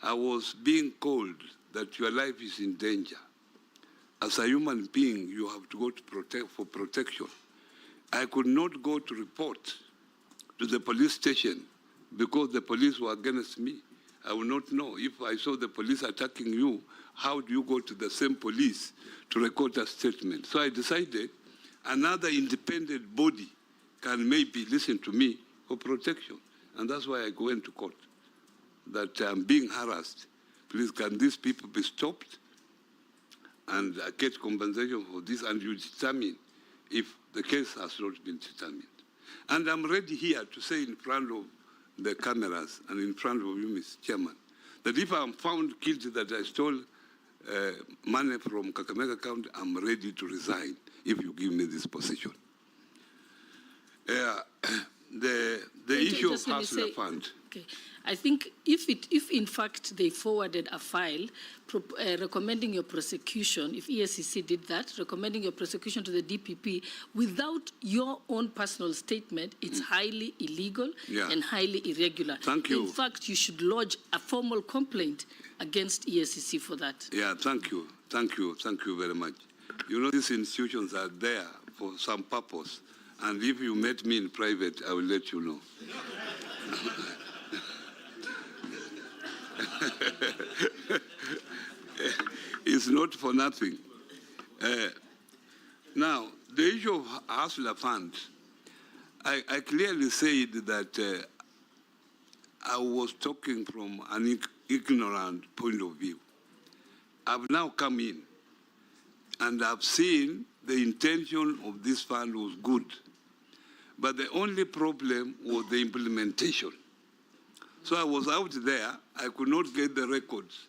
I was being told that your life is in danger. As a human being, you have to go to for protection. I could not go to report to the police station because the police were against me. I would not know. If I saw the police attacking you, how do you go to the same police to record a statement? So I decided another independent body can maybe listen to me for protection. And that's why I go into court, that I'm being harassed. Please, can these people be stopped and get compensation for this? And you determine if the case has not been determined. And I'm ready here to say in front of the cameras and in front of you, Mr. Chairman, that if I'm found guilty that I stole money from Kakamega County, I'm ready to resign if you give me this position. the issue of Just let me Hustler say- Fund. Okay. I think if in fact they forwarded a file recommending your prosecution, if ESCC did that, recommending your prosecution to the DPP without your own personal statement, it's highly illegal Yeah. and highly irregular. Thank you. In fact, you should lodge a formal complaint against ESCC for that. Yeah, thank you. Thank you. Thank you very much. You know, these institutions are there for some purpose. And if you met me in private, I will let you know. It's not for nothing. Now, the issue of Hustler Fund, I clearly said that I was talking from an ignorant point of view. I've now come in and I've seen the intention of this fund was good. But the only problem was the implementation. So I was out there, I could not get the records.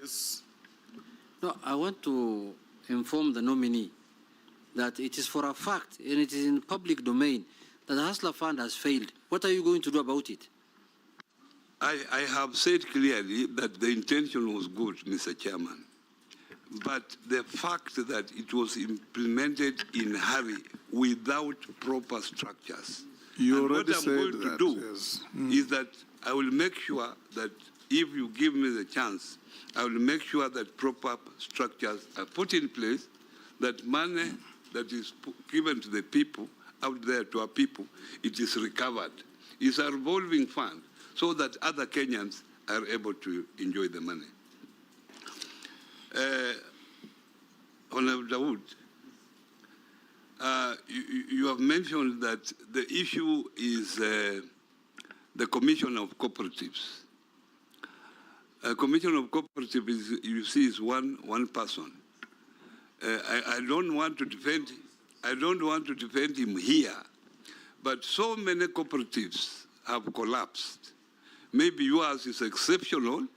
Yes. No, I want to inform the nominee that it is for a fact, and it is in public domain, that the Hustler Fund has failed. What are you going to do about it? I have said clearly that the intention was good, Mr. Chairman. But the fact that it was implemented in a hurry without proper structures. You and already what I'm said going that, to do yes. is that I will make sure that if you give me the chance, I will make sure that proper structures are put in place, that money that is given to the people, out there to our people, it is recovered. It's a revolving fund so that other Kenyans are able to enjoy the money. Honorable Dawood, you have mentioned that the issue is the Commission of Cooperatives. Commission of Cooperatives, is, you see, is one person. I don't want to defend. I don't want to defend him here, but so many cooperatives have collapsed. Maybe yours is exceptional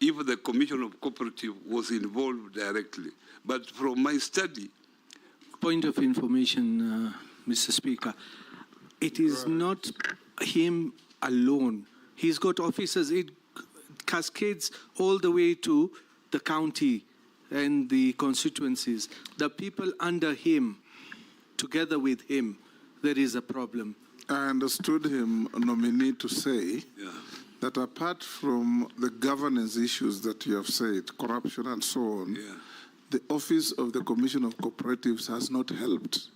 if the Commission of Cooperative was involved directly. But from my study... Point of information, Mr. Speaker. It is not him alone. He's got officers. It cascades all the way to the county and the constituencies. The people under him, together with him, there is a problem. I understood him, nominee, to say that apart from the governance issues that you have said, corruption and so on, the office of the Commission of Cooperatives has not helped.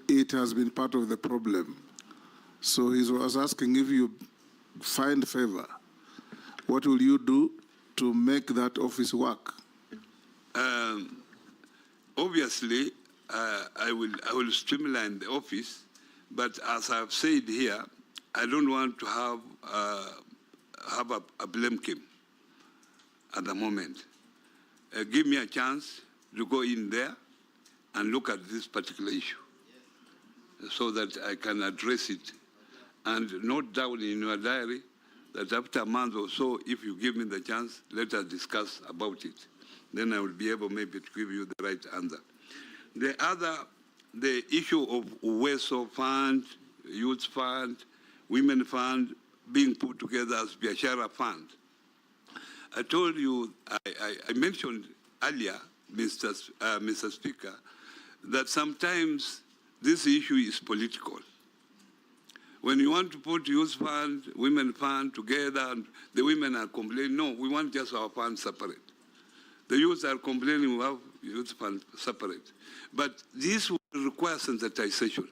It has been part of the problem. So he was asking if you find favor, what will you do to make that office work? Obviously, I will streamline the office, but as I've said here, I don't want to have a blame game at the moment. Give me a chance to go in there and look at this particular issue so that I can address it and note down in your diary that after a month or so, if you give me the chance, let us discuss about it. Then I will be able maybe to give you the right answer. The issue of WESO fund, youth fund, women fund being put together as Biashara fund. I told you, I mentioned earlier, Mr. Speaker, that sometimes this issue is political. When you want to put youth fund, women fund together, and the women are complaining, no, we want just our fund separate. The youth are complaining we have youth fund separate. But this will require sensitization.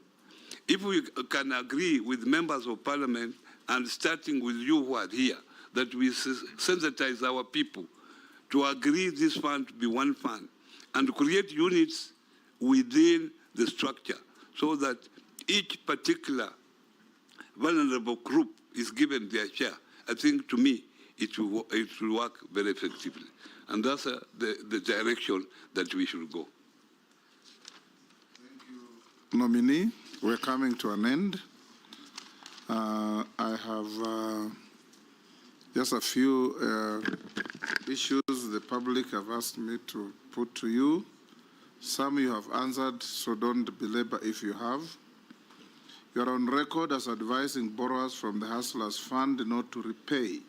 If we can agree with members of parliament, and starting with you who are here, that we sensitize our people to agree this fund to be one fund and create units within the structure so that each particular vulnerable group is given their share. I think, to me, it will work very effectively. And that's the direction that we should go. Thank you, nominee. We're coming to an end. I have just a few issues the public have asked me to put to you. Some you have answered, so don't belabor if you have. You are on record as advising borrowers from the Hustlers Fund not to repay.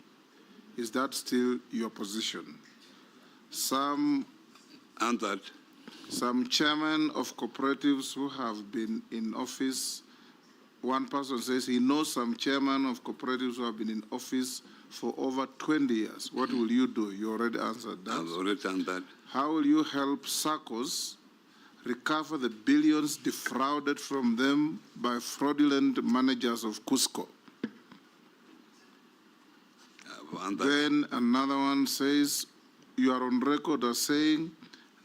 Is that still your position? Some chairmen of cooperatives who have been in office, one person says he knows some chairmen of cooperatives who have been in office for over 20 years. What will you do? You already answered that. I've already done that. How will you help SACCOs recover the billions defrauded from them by fraudulent managers of Cusco? Then another one says, you are on record as saying,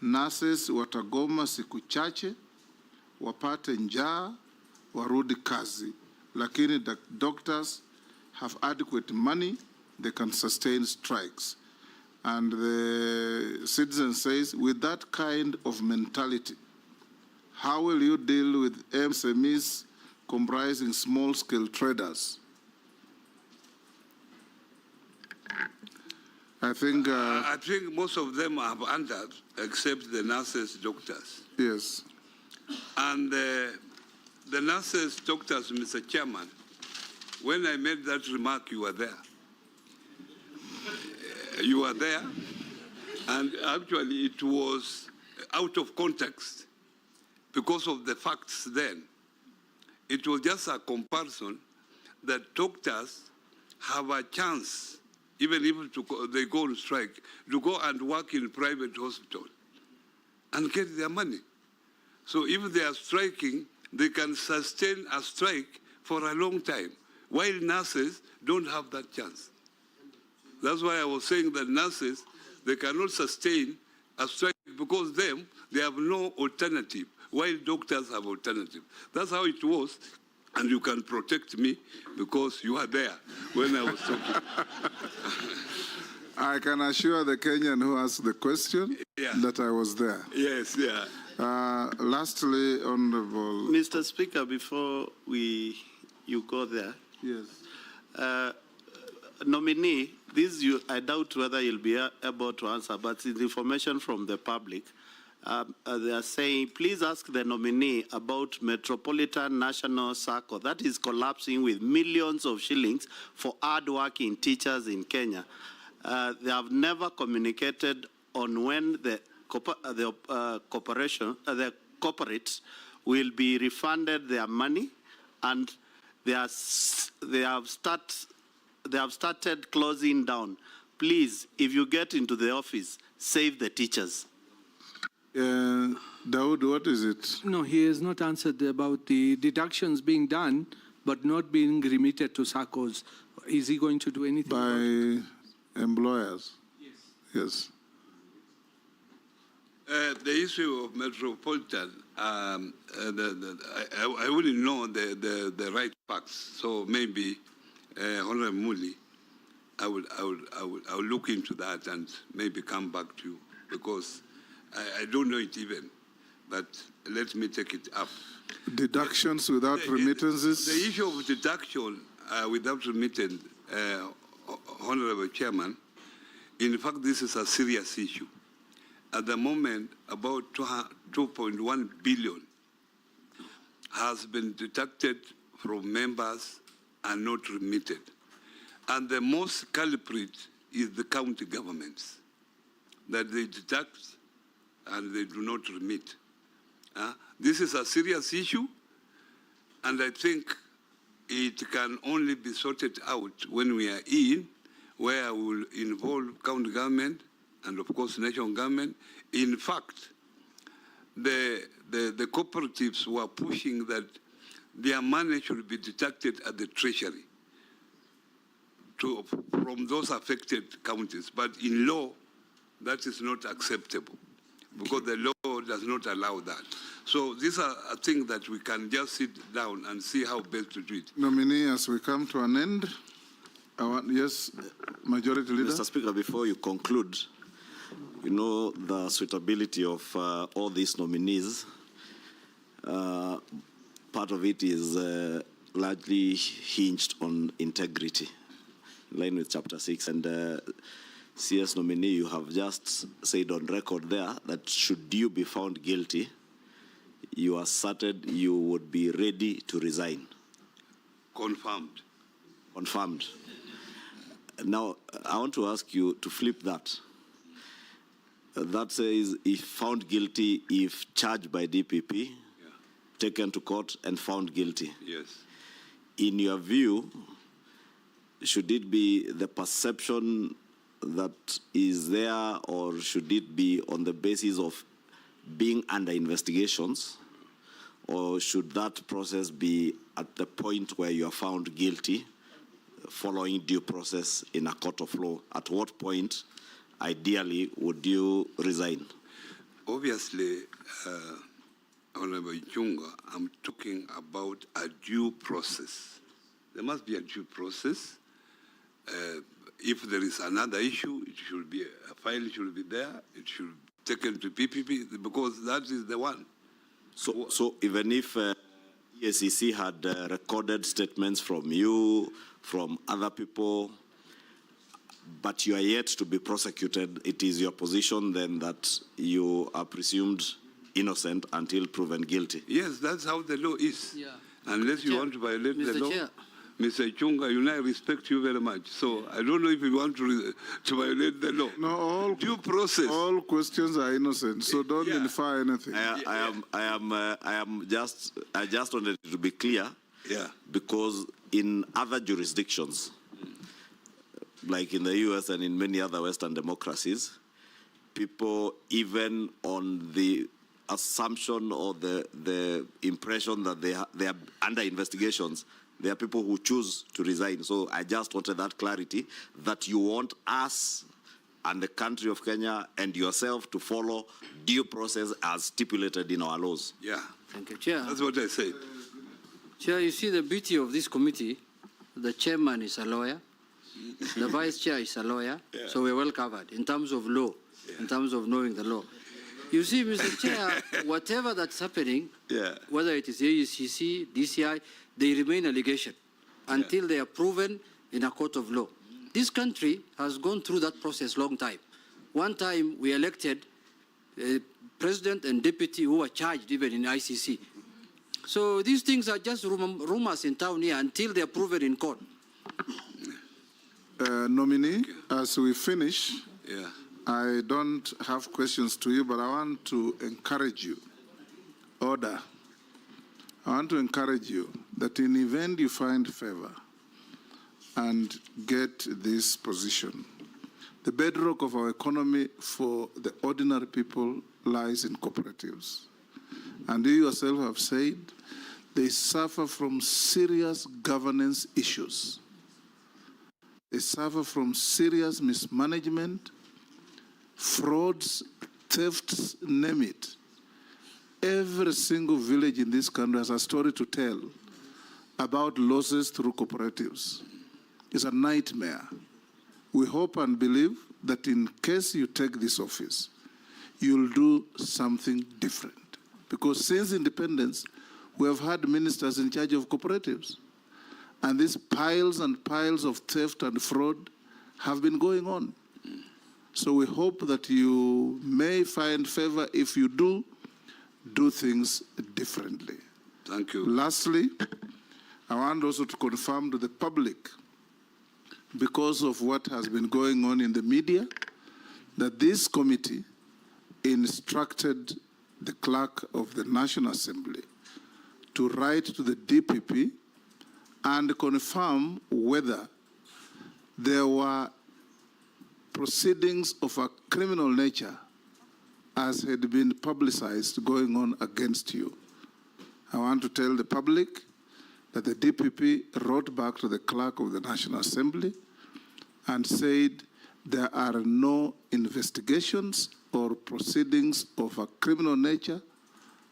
nurses watagoma siku chache, wapate njaa, warudi kazi. Lakini the doctors have adequate money, they can sustain strikes. And the citizen says, with that kind of mentality, how will you deal with MSMEs comprising small-scale traders? I think most of them have answered, except the nurses, doctors. Yes. And the nurses, doctors, Mr. Chairman, when I made that remark, you were there. You were there, and actually it was out of context because of the facts then. It was just a comparison that doctors have a chance, even if they go on strike, to go and work in private hospital and get their money. So if they are striking, they can sustain a strike for a long time, while nurses don't have that chance. That's why I was saying that nurses, they cannot sustain a strike because they have no alternative, while doctors have alternative. That's how it was, and you can protect me because you are there when I was talking. I can assure the Kenyan who asked the question that I was there. Yes, yeah. Lastly, Honorable... Mr. Speaker, before you go there. Yes. Nominee, I doubt whether you'll be able to answer, but it's information from the public. They are saying, please ask the nominee about Metropolitan National Circle. That is collapsing with millions of shillings for hard-working teachers in Kenya. They have never communicated on when the corporates will be refunded their money, and they have started closing down. Please, if you get into the office, save the teachers. Dawood, what is it? No, he has not answered about the deductions being done, but not being remitted to SACCOs. Is he going to do anything? By employers? Yes. The issue of Metropolitan, I wouldn't know the right facts, so maybe Honorable Muli, I will look into that and maybe come back to you, because I don't know it even, but let me take it up. Deductions without remittances? The issue of deduction without remittance, Honorable Chairman, in fact, this is a serious issue. At the moment, about 2.1 billion has been deducted from members and not remitted. And the most culprit is the county governments, that they deduct and they do not remit. This is a serious issue, and I think it can only be sorted out when we are where we will involve county government and of course national government. In fact, the cooperatives were pushing that their money should be deducted at the treasury from those affected counties. But in law, that is not acceptable because the law does not allow that. So these are a thing that we can just sit down and see how best to do it. Nominee, as we come to an end, yes, Majority Leader. Mr. Speaker, before you conclude, you know the suitability of all these nominees. Part of it is largely hinged on integrity, in line with Chapter 6. And CS nominee, you have just said on record there that should you be found guilty, you asserted you would be ready to resign. Confirmed. Confirmed. Now, I want to ask you to flip that. That says, if found guilty, if charged by DPP, taken to court and found guilty. Yes. In your view, should it be the perception that is there, or should it be on the basis of being under investigations, or should that process be at the point where you are found guilty, following due process in a court of law? At what point, ideally, would you resign? Obviously, Honorable Chunga, I'm talking about a due process. There must be a due process. If there is another issue, it should be, a file should be there, it should be taken to PPP, because that is the one. So even if EACC had recorded statements from you, from other people, but you are yet to be prosecuted, it is your position then that you are presumed innocent until proven guilty? Yes, that's how the law is. Yeah. Unless you want to violate the law. Chair. Mr. Chunga, you know, I respect you very much. So I don't know if you want to violate the law. No, all due process. All questions are innocent, so don't infer anything. I just wanted to be clear. Yeah. Because in other jurisdictions, like in the US and in many other Western democracies, people, even on the assumption or the impression that they are under investigations, there are people who choose to resign. So I just wanted that clarity, that you want us and the country of Kenya and yourself to follow due process as stipulated in our laws. Yeah. Thank you, Chair. That's what I said. Chair, you see the beauty of this committee, the chairman is a lawyer, the vice chair is a lawyer, so we're well covered in terms of law, in terms of knowing the law. You see, Mr. Chair, whatever that's happening, whether it is AECC, DCI, they remain allegation until they are proven in a court of law. This country has gone through that process long time. One time we elected a president and deputy who were charged even in ICC. So these things are just rumors in town here until they are proven in court. Nominee, as we finish, I don't have questions to you, but I want to encourage you. Order. I want to encourage you that in the event you find favor and get this position, the bedrock of our economy for the ordinary people lies in cooperatives. And you yourself have said they suffer from serious governance issues. They suffer from serious mismanagement, frauds, thefts, name it. Every single village in this country has a story to tell about losses through cooperatives. It's a nightmare. We hope and believe that in case you take this office, you'll do something different. Because since independence, we have had ministers in charge of cooperatives. And these piles and piles of theft and fraud have been going on. So we hope that you may find favor. If you do things differently. Thank you. Lastly, I want also to confirm to the public, because of what has been going on in the media, that this committee instructed the clerk of the National Assembly to write to the DPP and confirm whether there were proceedings of a criminal nature as had been publicized going on against you. I want to tell the public that the DPP wrote back to the clerk of the National Assembly and said there are no investigations or proceedings of a criminal nature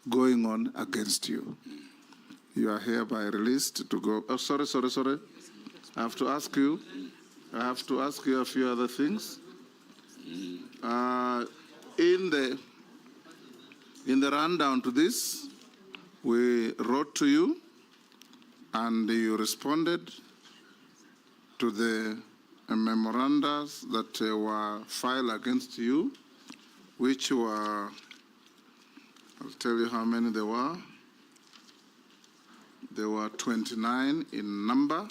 going on against you. You are hereby released to go. Oh, sorry. I have to ask you a few other things. In the rundown to this, we wrote to you and you responded to the memoranda that were filed against you, which were, I'll tell you how many there were. There were 29 in number.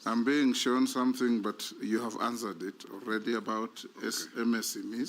I'm being shown something, but you have answered it already about MSMEs.